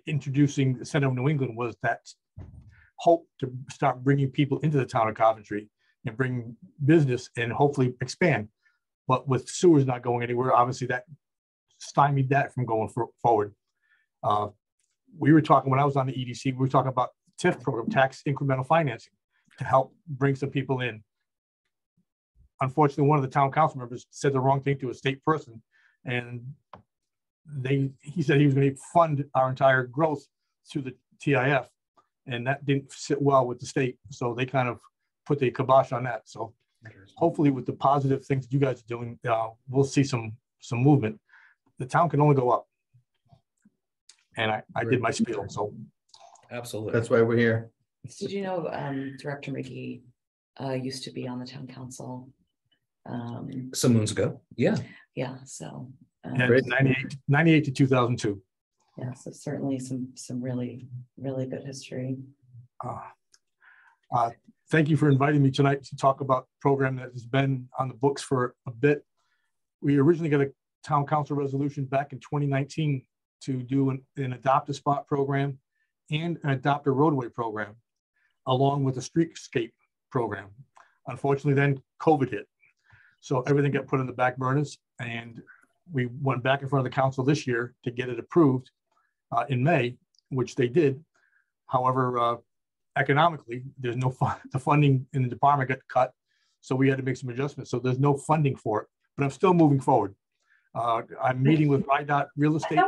S6: introducing the Center of New England was that hope to start bringing people into the town of Coventry and bring business and hopefully expand. But with sewers not going anywhere, obviously that stymied that from going forward. We were talking, when I was on the EDC, we were talking about TIF program, tax incremental financing, to help bring some people in. Unfortunately, one of the town council members said the wrong thing to a state person, and he said he was going to fund our entire growth through the TIF, and that didn't sit well with the state. So they kind of put the kibosh on that. So hopefully with the positive things you guys are doing, we'll see some movement. The town can only go up. And I did my spiel, so.
S3: Absolutely.
S4: That's why we're here.
S1: Did you know Director McGee used to be on the town council?
S3: Some moons ago. Yeah.
S1: Yeah, so.
S6: Yeah, 98 to 2002.
S1: Yeah, so certainly some really good history.
S6: Thank you for inviting me tonight to talk about a program that has been on the books for a bit. We originally got a town council resolution back in 2019 to do an adopt a spot program and an adopt a roadway program, along with a streetscape program. Unfortunately, then COVID hit. So everything got put on the back burners, and we went back in front of the council this year to get it approved in May, which they did. However, economically, there's no the funding in the department got cut. So we had to make some adjustments. So there's no funding for it, but I'm still moving forward. I'm meeting with RIDOT Real Estate.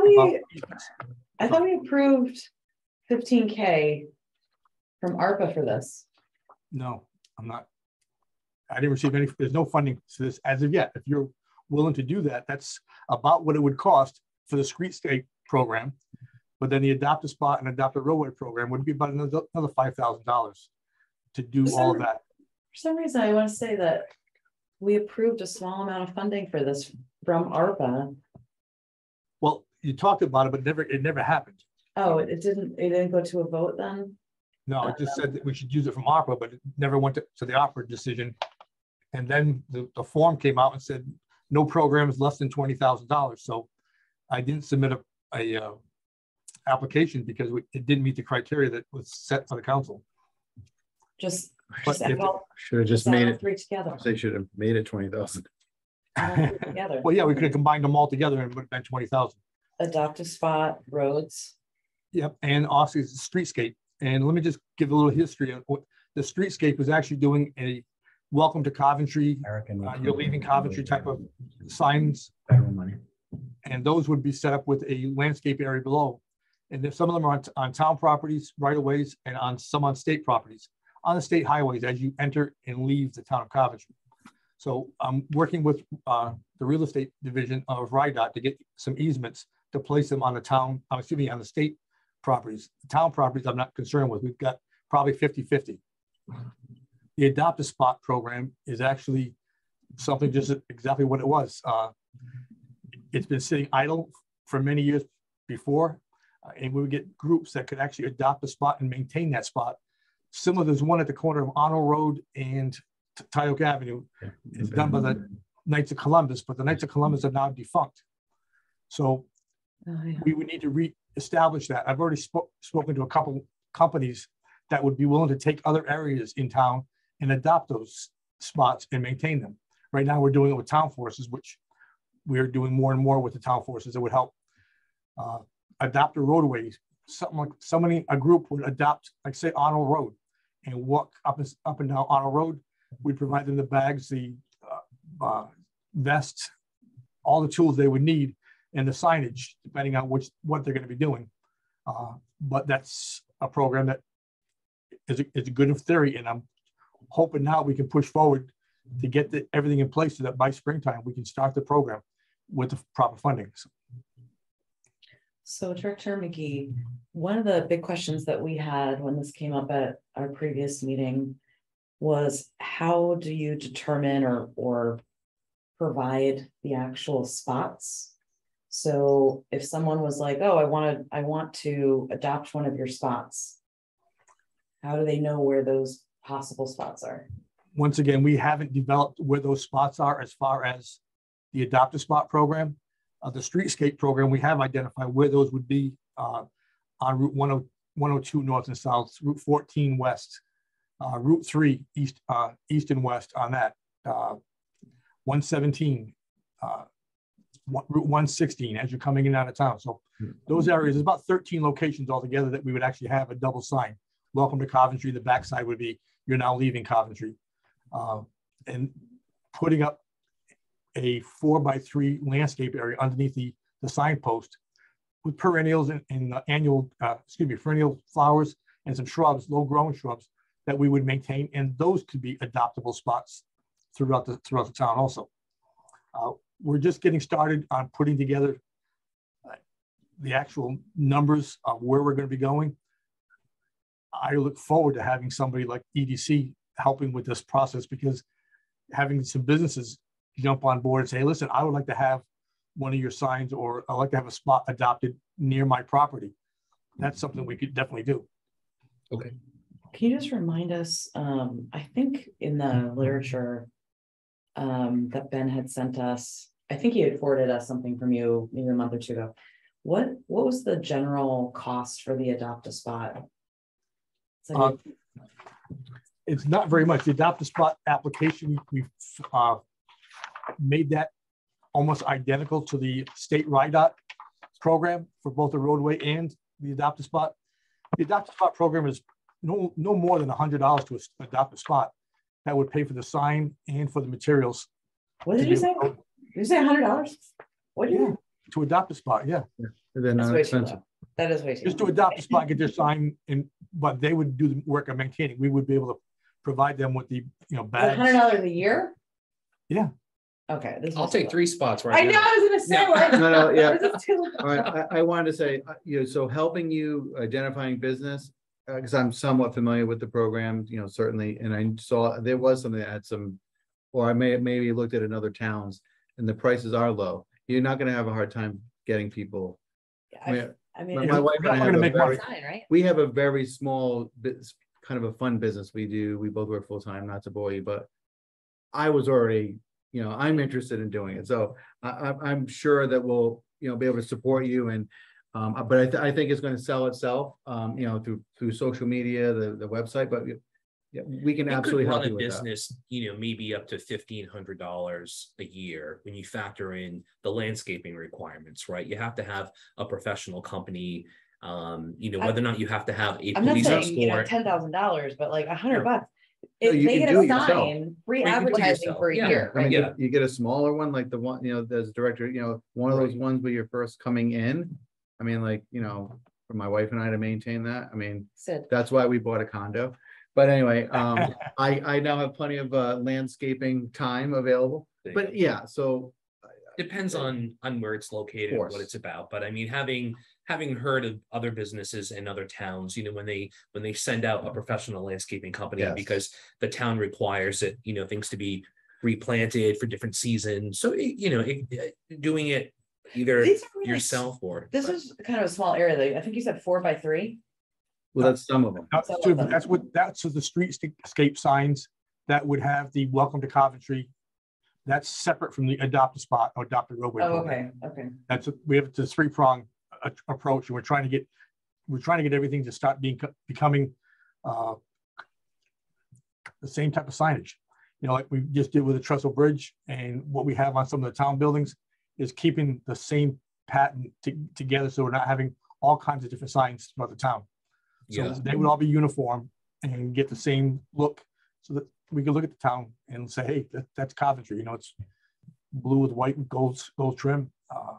S1: I thought we approved 15K from ARPA for this.
S6: No, I'm not. I didn't receive any. There's no funding to this as of yet. If you're willing to do that, that's about what it would cost for the streetscape program. But then the adopt a spot and adopt a roadway program would be about another $5,000 to do all of that.
S1: For some reason, I want to say that we approved a small amount of funding for this from ARPA.
S6: Well, you talked about it, but it never happened.
S1: Oh, it didn't go to a vote then?
S6: No, it just said that we should use it from ARPA, but it never went to the ARPA decision. And then the form came out and said no program is less than $20,000. So I didn't submit a application because it didn't meet the criteria that was set for the council.
S1: Should
S4: have just made it
S1: three together.
S4: They should have made it 20,000.
S1: Together.
S6: Well, yeah, we could have combined them all together and would have been 20,000.
S1: Adopt a spot, roads.
S6: Yep, and also streetscape. And let me just give a little history of what the streetscape was actually doing. A welcome to Coventry, you're leaving Coventry type of signs.
S4: Money.
S6: And those would be set up with a landscape area below. And then some of them are on town properties, right of ways, and on state properties, on the state highways as you enter and leave the town of Coventry. So I'm working with the real estate division of RIDOT to get some easements to place them on the state properties. The town properties I'm not concerned with. We've got probably 50-50. The adopt a spot program is actually something just exactly what it was. It's been sitting idle for many years before, and we would get groups that could actually adopt a spot and maintain that spot. Similar, there's one at the corner of Arnold Road and Tyoke Avenue. It's done by the Knights of Columbus, but the Knights of Columbus are now defunct. So we would need to re-establish that. I've already spoken to a couple companies that would be willing to take other areas in town and adopt those spots and maintain them. Right now, we're doing it with town forces, which we're doing more and more with the town forces that would help adopt a roadway. Something like a group would adopt, like say Arnold Road, and walk up and down Arnold Road. We'd provide them the bags, the vests, all the tools they would need, and the signage, depending on what they're going to be doing. But that's a program that is a good in theory, and I'm hoping now we can push forward to get everything in place so that by springtime we can start the program with the proper funding.
S1: So Director McGee, one of the big questions that we had when this came up at our previous meeting was, how do you determine or provide the actual spots? So if someone was like, oh, I want to adopt one of your spots, how do they know where those possible spots are?
S6: Once again, we haven't developed where those spots are as far as the Adopt a Spot program. The Streetscape program, we have identified where those would be on Route 102 North and South, Route 14 West, Route 3 East and West on that, 117, Route 116 as you're coming in and out of town. So those areas, there's about 13 locations altogether that we would actually have a double sign. Welcome to Coventry. The backside would be, you're now leaving Coventry. And putting up a 4x3 landscape area underneath the signpost with perennials and perennial flowers and some shrubs, low growing shrubs that we would maintain. And those could be adoptable spots throughout the town also. We're just getting started on putting together the actual numbers of where we're going to be going. I look forward to having somebody like EDC helping with this process, because having some businesses jump on board and say, hey, listen, I would like to have one of your signs, or I'd like to have a spot adopted near my property. That's something we could definitely do.
S3: Okay.
S1: Can you just remind us, I think in the literature that Ben had sent us, I think he had forwarded us something from you maybe a month or two ago. What was the general cost for the Adopt a Spot?
S6: It's not very much. The Adopt a Spot application, we've made that almost identical to the state RIDOT program for both the roadway and the Adopt a Spot. The Adopt a Spot program is no more than $100 to adopt a spot. That would pay for the sign and for the materials.
S1: What did you say? Did you say $100? What did you?
S6: To adopt a spot, yeah.
S4: They're
S1: That's
S4: not
S1: way too
S4: expensive.
S1: low. That is way too
S6: Just to
S1: low.
S6: adopt a spot, get their sign, but they would do the work of maintaining. We would be able to provide them with the bags.
S1: $100 a year?
S6: Yeah.
S1: Okay. This
S3: I'll
S1: is too
S3: take
S1: low.
S3: 3 spots
S1: I
S3: right
S1: know,
S3: now.
S1: I was gonna say,
S3: No.
S1: like,
S4: No, yeah.
S1: this is too low.
S4: All right, I wanted to say, so helping you identifying business, because I'm somewhat familiar with the program, certainly, and I saw there was something that had some, or I may have maybe looked at another towns, and the prices are low. You're not gonna have a hard time getting people.
S1: I mean,
S4: My wife and I
S6: We're
S4: have
S6: gonna
S4: a
S6: make
S4: very,
S1: sign, right?
S4: we have a very small, kind of a fun business we do. We both work full-time, not to bore you, but I was already, I'm interested in doing it. So I'm sure that we'll, be able to support you and, but I think it's going to sell itself, through social media, the website, but yeah, we can
S3: You
S4: absolutely
S3: could
S4: help
S3: run
S4: you
S3: a
S4: with
S3: business, maybe up to $1,500 a year when you factor in the landscaping requirements, right? You have to have a professional company, whether or not you have to have a
S1: I'm not
S3: police
S1: saying,
S3: escort.
S1: $10,000, but like $100.
S4: No,
S1: If
S4: you
S1: they
S4: can
S1: get
S4: do
S1: a
S4: it yourself.
S1: sign, free
S3: Or you can do it
S1: advertising
S3: yourself.
S1: for a
S3: Yeah.
S1: year,
S4: I mean,
S1: right?
S3: Yeah.
S4: you get a smaller one, like the one, as director, one of those ones where you're first coming in. I mean, like, for my wife and I to maintain that. I mean,
S1: Sid.
S4: that's why we bought a condo. But anyway, I now have plenty of landscaping time available. But yeah, so
S3: Depends on where it's located, and what
S4: course.
S3: it's about. But I mean, having heard of other businesses in other towns, when they send out a professional landscaping company,
S4: Yes.
S3: because the town requires it, things to be replanted for different seasons. So doing it either
S1: These are really-
S3: yourself or
S1: This is kind of a small area, though. I think you said 4x3.
S4: well, that's some of them.
S6: That's the streetscape signs that would have the welcome to Coventry. That's separate from the adopt a spot or adopt a roadway.
S1: Oh,
S6: program.
S1: okay.
S6: We have the 3-prong approach, and we're trying to get everything to start becoming the same type of signage. Like we just did with the Trestle Bridge, and what we have on some of the town buildings is keeping the same pattern together, so we're not having all kinds of different signs throughout the town. So
S3: Yeah.
S6: they would all be uniform and get the same look, so that we could look at the town and say, hey, that's Coventry. It's blue with white and gold trim.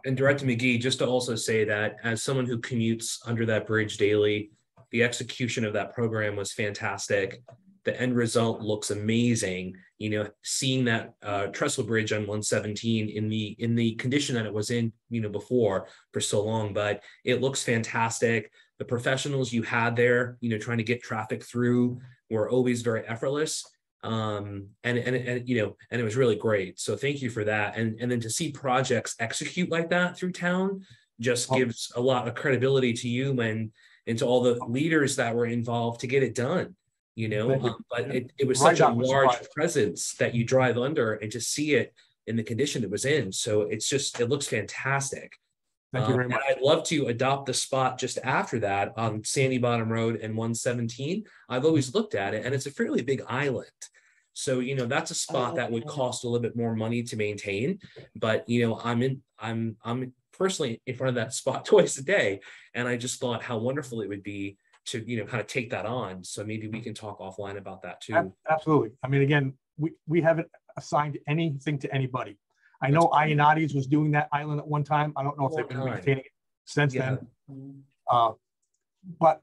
S3: And Director McGee, just to also say that as someone who commutes under that bridge daily, the execution of that program was fantastic. The end result looks amazing. Seeing that trestle bridge on 117 in the condition that it was in, before for so long, but it looks fantastic. The professionals you had there, trying to get traffic through were always very effortless. And it was really great. So thank you for that. And then to see projects execute like that through town just gives a lot of credibility to you and to all the leaders that were involved to get it done. But it was such a large presence that you drive under and just see it in the condition it was in. So it looks fantastic.
S6: Thank you very much.
S3: I'd love to adopt the spot just after that on Sandy Bottom Road and 117. I've always looked at it, and it's a fairly big island. So, that's a spot that would cost a little bit more money to maintain. But, I'm personally in front of that spot twice a day. And I just thought how wonderful it would be to, kind of take that on. So maybe we can talk offline about that too.
S6: Absolutely. I mean, again, we haven't assigned anything to anybody. I know Ionati's was doing that island at one time. I don't know if they've been maintaining it since then. But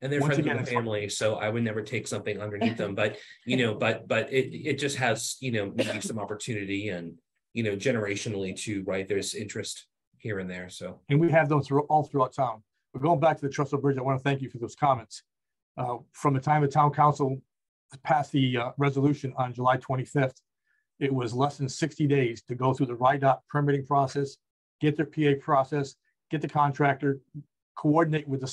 S3: and they're friends with the family, so I would never take something underneath them. But but it just has maybe some opportunity and generationally too, right? There's interest here and there. So
S6: and we have those all throughout town. But going back to the Trestle Bridge, I want to thank you for those comments. From the time the town council passed the resolution on July 25th. It was less than 60 days to go through the RIDOT permitting process, get their PA process, get the contractor, coordinate with the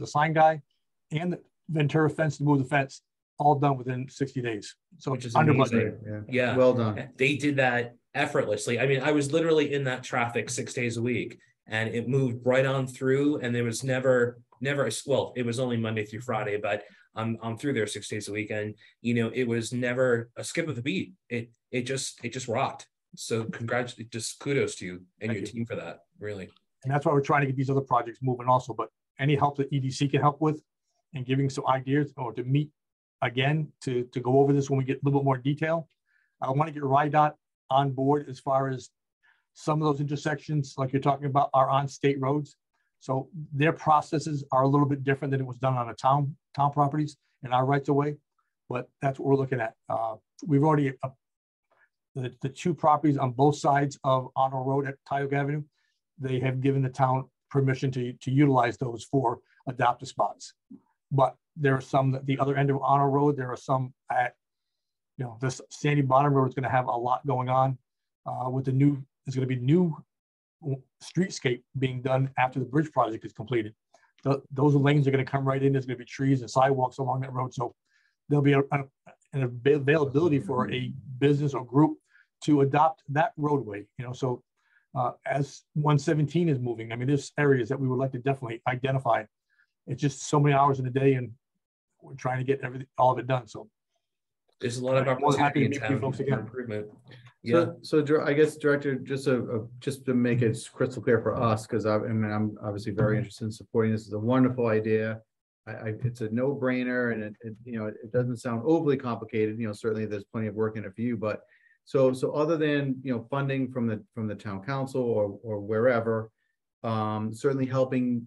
S6: sign guy, and the Ventura fence to move the fence, all done within 60 days. So
S3: which is
S6: under
S3: amazing.
S6: budget.
S3: Yeah,
S4: well done.
S3: They did that effortlessly. I mean, I was literally in that traffic 6 days a week, and it moved right on through, and there was never never, well, it was only Monday through Friday, but I'm through there 6 days a week, and it was never a skip of the beat. It just rocked. So just kudos to you and your team for that, really.
S6: And that's why we're trying to get these other projects moving also. But any help that EDC can help with and giving some ideas, or to meet again to go over this when we get a little bit more detail. I want to get RIDOT on board as far as some of those intersections, like you're talking about, are on state roads. So their processes are a little bit different than it was done on a town properties and our rights of way. But that's what we're looking at. We've already, the two properties on both sides of Honor Road at Tioga Avenue, they have given the town permission to utilize those for adoptive spots. But there are some at the other end of Honor Road. There are some at, this Sandy Bottom Road is going to have a lot going on with the new, there's going to be new streetscape being done after the bridge project is completed. Those lanes are going to come right in. There's going to be trees and sidewalks along that road. So there'll be an availability for a business or group to adopt that roadway, so as 117 is moving, I mean, there's areas that we would like to definitely identify. It's just so many hours in a day, and we're trying to get all of it done. So
S3: there's a lot of opportunity in town for improvement. Yeah.
S4: So I guess, Director, just to make it crystal clear for us, because I'm obviously very interested in supporting this. It's a wonderful idea. It's a no-brainer, and it doesn't sound overly complicated. Certainly there's plenty of work in it for you, but so other than funding from the town council or wherever, certainly helping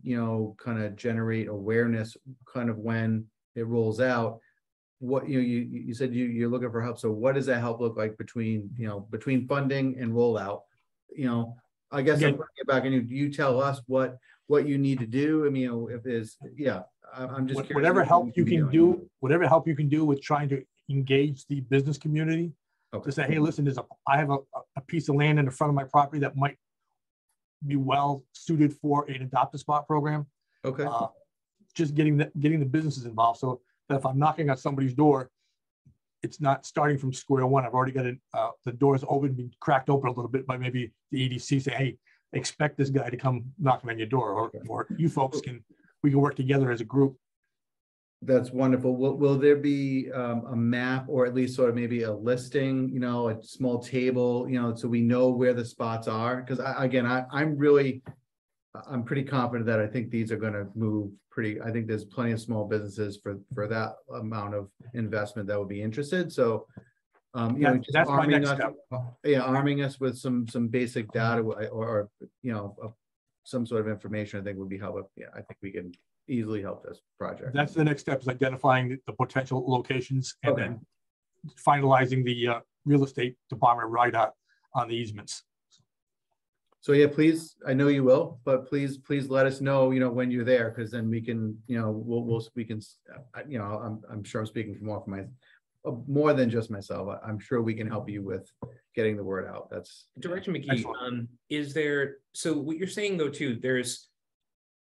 S4: kind of generate awareness kind of when it rolls out. What you said you're looking for help. So what does that help look like between funding and rollout? I guess I'm bringing it back, and you tell us what you need to do. I mean, if there's I'm just curious.
S6: Whatever help you can do with trying to engage the business community. Okay. To say, hey, listen, I have a piece of land in the front of my property that might be well suited for an adopt-a spot program.
S4: Okay.
S6: Just getting the businesses involved, so that if I'm knocking on somebody's door, it's not starting from square one. I've already got the doors open, being cracked open a little bit by maybe the EDC say, hey, expect this guy to come knocking on your door, or you folks we can work together as a group.
S4: That's wonderful. Will there be a map, or at least sort of maybe a listing, a small table, so we know where the spots are? Because I'm pretty confident that I think these are going to move I think there's plenty of small businesses for that amount of investment that would be interested. So,
S6: that's my next step.
S4: Arming us with some basic data or some sort of information, I think would be helpful. Yeah, I think we can easily help this project.
S6: That's the next step, is identifying the potential locations and then finalizing the real estate department RIDOT on the easements.
S4: So yeah, please, I know you will, but please let us know, when you're there, because then we can, we can, I'm sure I'm speaking for more than just myself. I'm sure we can help you with getting the word out. That's
S3: Director McGee. Is there, so what you're saying though too, there's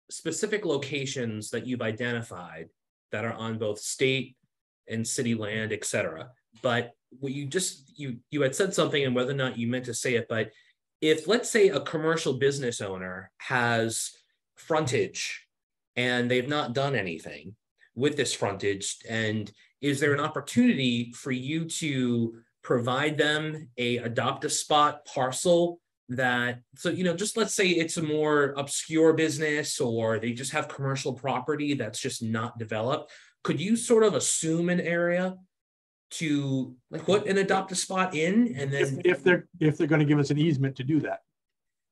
S3: specific locations that you've identified that are on both state and city land, etc. But what you had said something, and whether or not you meant to say it, but if, let's say, a commercial business owner has frontage and they've not done anything with this frontage, and is there an opportunity for you to provide them a adopt-a-spot parcel that, so, just let's say it's a more obscure business, or they just have commercial property that's just not developed. Could you sort of assume an area to put an adopt-a-spot in, and then
S6: if they're going to give us an easement to do that?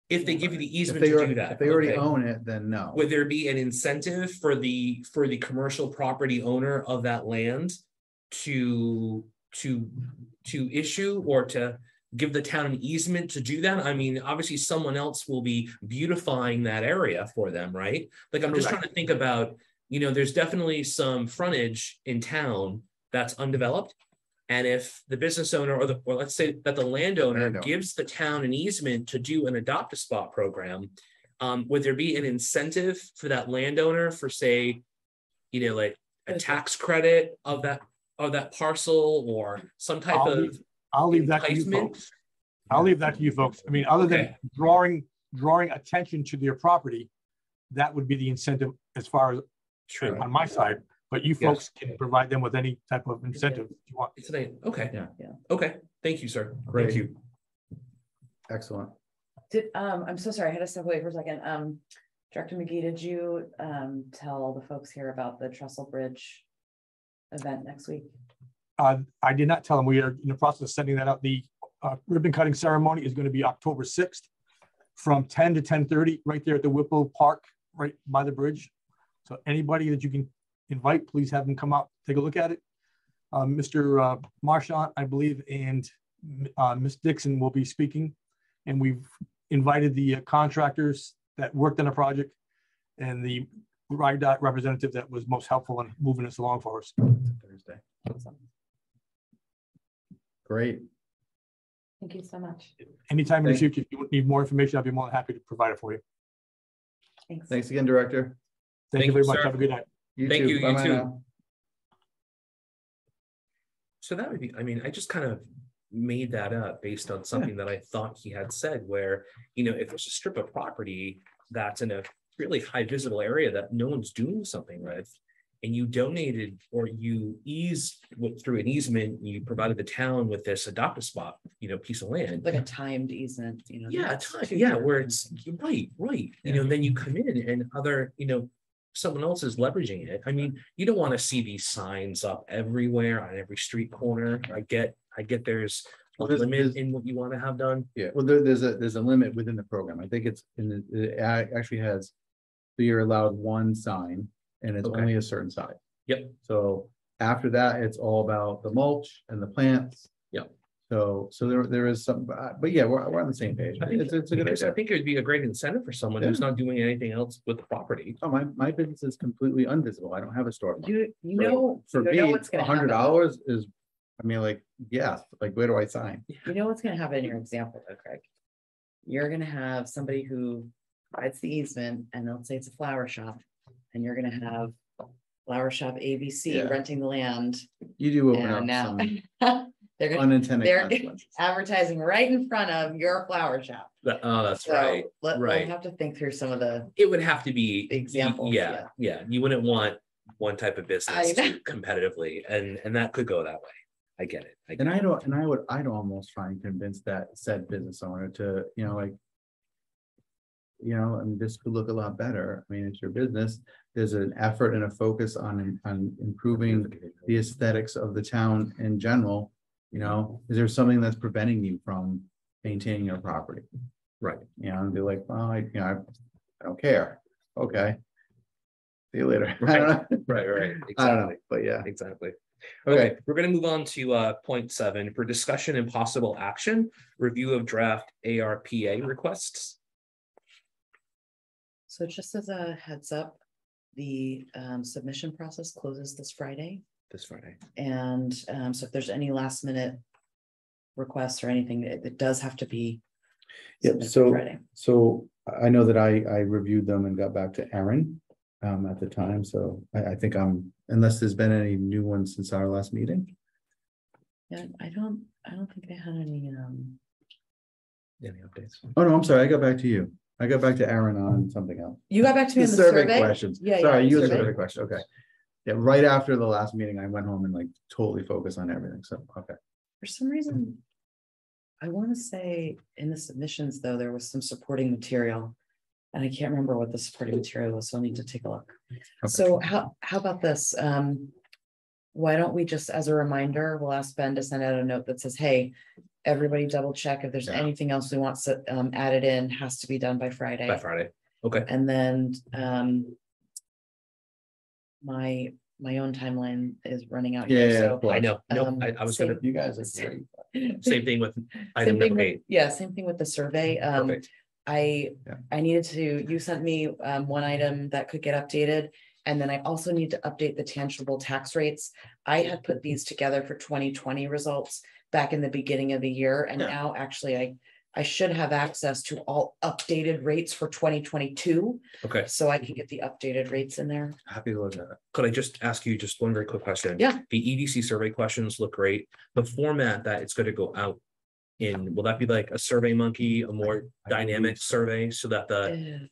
S3: If they give you the easement to do that,
S4: if they already own it, then no.
S3: Would there be an incentive for the commercial property owner of that land to issue or to give the town an easement to do that? I mean, obviously someone else will be beautifying that area for them, right? Like, I'm just trying to think about, there's definitely some frontage in town that's undeveloped. And if the business owner or let's say that the landowner gives the town an easement to do an adopt-a-spot program, would there be an incentive for that landowner for, say, like a tax credit of that parcel, or some type of
S6: I'll leave that to you folks. I'll leave that to you folks. I mean, other than drawing attention to their property, that would be the incentive as far as on my side, but you folks can provide them with any type of incentive you want.
S3: Okay.
S4: Yeah.
S3: Okay. Thank you, sir.
S4: Great.
S3: Thank you.
S4: Excellent.
S1: I'm so sorry, I had to step away for a second. Director McGee, did you tell the folks here about the Trestle Bridge event next week?
S6: I did not tell them. We are in the process of sending that out. The ribbon cutting ceremony is going to be October 6th from 10 to 10:30 right there at the Whipple Park, right by the bridge. So anybody that you can invite, please have them come out, take a look at it. Mr. Marchant, I believe, and Ms. Dixon will be speaking. And we've invited the contractors that worked on the project and the RIDOT representative that was most helpful in moving this along for us.
S4: Thursday.
S1: Awesome.
S4: Great.
S1: Thank you so much.
S6: Anytime in the future, if you need more information, I'll be more than happy to provide it for you.
S1: Thanks.
S4: Thanks again, Director.
S6: Thank you very much.
S3: sir.
S6: Have a good night.
S3: Thank you. You
S4: Bye-bye
S3: too.
S4: now.
S3: So that would be, I mean, I just kind of made that up based on something that I thought he had said where, if there's a strip of property that's in a really high visible area that no one's doing something with, and you donated or you through an easement, you provided the town with this adopt a spot, piece of land.
S1: Like a timed easement,
S3: Where it's right. Then you come in and other, someone else is leveraging it. I mean, you don't want to see these signs up everywhere on every street corner. I get there's a limit in what you want to have done.
S4: Yeah, well, there's a limit within the program. I think it's it actually has, so you're allowed one sign and it's only a certain size.
S3: Yep.
S4: So after that, it's all about the mulch and the plants.
S3: Yep.
S4: So there is some, but yeah, we're on the same page.
S3: I think
S4: It's a good idea.
S3: I think it would be a great incentive for someone who's not doing anything else with the property.
S4: Oh, my business is completely invisible. I don't have a store.
S1: You know what's going to happen.
S4: $100 is, I mean, like, yes, like, where do I sign?
S1: You know what's going to happen in your example, though, Craig. You're going to have somebody who provides the easement, and they'll say it's a flower shop, and you're going to have flower shop ABC renting the land.
S4: You do open
S1: And
S4: up
S1: now
S4: some
S1: they're
S4: unintended consequences.
S1: advertising right in front of your flower shop.
S3: That's
S1: So
S3: right.
S1: we'll have to think through some of the
S3: It would have to be
S1: examples.
S3: Yeah. You wouldn't want one type of business to competitively, and that could go that way. I get it.
S4: I'd almost try and convince that said business owner to, I mean, this could look a lot better. I mean, it's your business. There's an effort and a focus on improving the aesthetics of the town in general. Is there something that's preventing you from maintaining your property?
S3: Right.
S4: And they're like, well, I don't care. Okay. See you later.
S3: Right.
S4: Exactly. I don't know, but yeah.
S3: Exactly.
S4: Okay.
S3: We're going to move on to point 7 for discussion and possible action, review of draft ARPA requests.
S1: So just as a heads up, the submission process closes this Friday. And so if there's any last minute requests or anything, it does have to be.
S4: Yep. So I know that I reviewed them and got back to Erin at the time. So I think unless there's been any new ones since our last meeting.
S1: Yeah, I don't think I had any
S3: updates.
S4: Oh no, I'm sorry. I got back to you. I got back to Erin on something else.
S1: You got back to me on the
S4: survey questions.
S1: Yeah,
S4: sorry, you survey question. Okay. Yeah, right after the last meeting, I went home and like totally focused on everything. So okay.
S1: For some reason, I want to say in the submissions though, there was some supporting material. And I can't remember what the supporting material was, so I'll need to take a look. Okay. So how about this? Why don't we just, as a reminder, we'll ask Ben to send out a note that says, hey, everybody double check if there's anything else we want added in, has to be done by Friday.
S3: Okay.
S1: And then my own timeline is running out here. So
S3: I know. No, I was gonna.
S4: You guys are great.
S3: Same thing with item number 8.
S1: Same thing with the survey. I needed to, you sent me one item that could get updated. And then I also need to update the tangible tax rates. I had put these together for 2020 results back in the beginning of the year. And now actually I should have access to all updated rates for 2022.
S3: Okay.
S1: So I can get the updated rates in there.
S4: Happy to look at it.
S3: Could I just ask you just one very quick question?
S1: Yeah.
S3: The EDC survey questions look great. The format that it's going to go out will that be like a Survey Monkey, a more dynamic survey, so that the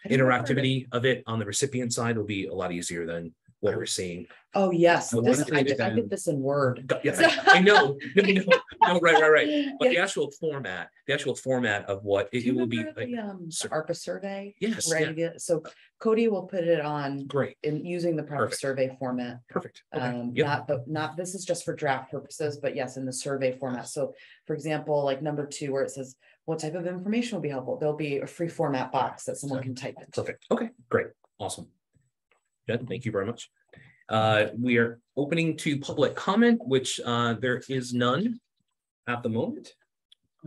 S3: interactivity of it on the recipient side will be a lot easier than what we're seeing.
S1: Oh, yes,
S3: I
S1: this,
S3: wanna
S1: I
S3: say
S1: did this in Word.
S3: Yeah, I know, no, right. But the actual format of what
S1: Do
S3: it
S1: you
S3: will be
S1: remember
S3: like.
S1: the ARPA survey?
S3: Yes,
S1: Right,
S3: yeah.
S1: so Cody will put it on
S3: Great,
S1: in using the proper
S3: Perfect.
S1: survey format.
S3: perfect. Okay. Yep.
S1: Not, this is just for draft purposes, but yes, in the survey format. So for example, like number 2, where it says, what type of information will be helpful? There'll be a free format box that someone can type into.
S3: Perfect. Okay, great. Awesome. Good. Thank you very much. We are opening to public comment, which there is none at the moment,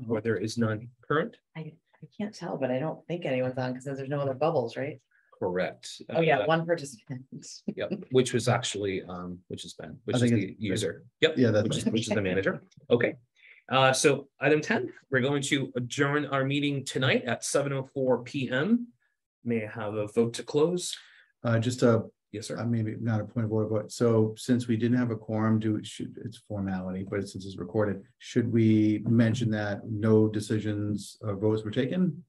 S3: or there is none current.
S1: I can't tell, but I don't think anyone's on because there's no other bubbles, right?
S3: Correct.
S1: Oh yeah, one participant.
S3: Yep, which was actually which is Ben, which
S4: I
S3: is
S4: think
S3: the user. Yep.
S4: Yeah, that's
S3: which is the manager. Okay. So item 10, we're going to adjourn our meeting tonight at 7:04 p.m. May I have a vote to close?
S4: Just a,
S3: Yes, sir.
S4: maybe not a point of order, but so since we didn't have a quorum, it's formality, but since it's recorded, should we mention that no decisions or votes were taken?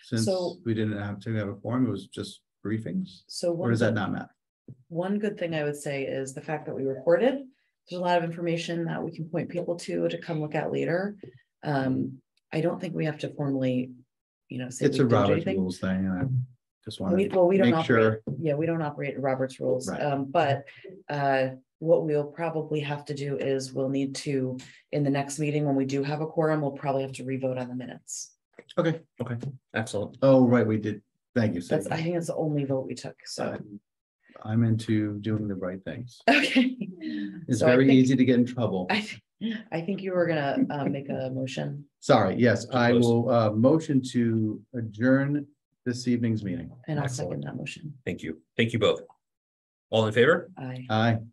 S4: Since
S1: So-
S4: we didn't have to have a quorum, it was just briefings,
S1: So
S4: or does that not matter?
S1: one good thing I would say is the fact that we recorded. There's a lot of information that we can point people to come look at later. I don't think we have to formally, say
S4: It's
S1: we
S4: a
S1: did
S4: Robert's
S1: anything.
S4: rules thing, and I just want
S1: We
S4: to
S1: don't
S4: make
S1: operate,
S4: sure.
S1: yeah, we don't operate Robert's rules,
S4: Right.
S1: but what we'll probably have to do is we'll need to, in the next meeting, when we do have a quorum, we'll probably have to revote on the minutes.
S4: Okay.
S3: Excellent.
S4: Oh, right, we did. Thank you.
S1: I
S4: Sadie.
S1: think it's the only vote we took, so,
S4: I'm into doing the right things.
S1: okay.
S4: It's
S1: So I
S4: very
S1: think-
S4: easy to get in trouble.
S1: I think you were gonna make a motion,
S4: Sorry, yes, I
S3: close.
S4: will motion to adjourn this evening's meeting.
S1: and I'll
S3: Excellent.
S1: second that motion.
S3: Thank you. Thank you both. All in favor?
S1: Aye.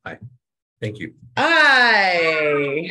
S4: Aye.
S3: Thank you.
S1: Aye.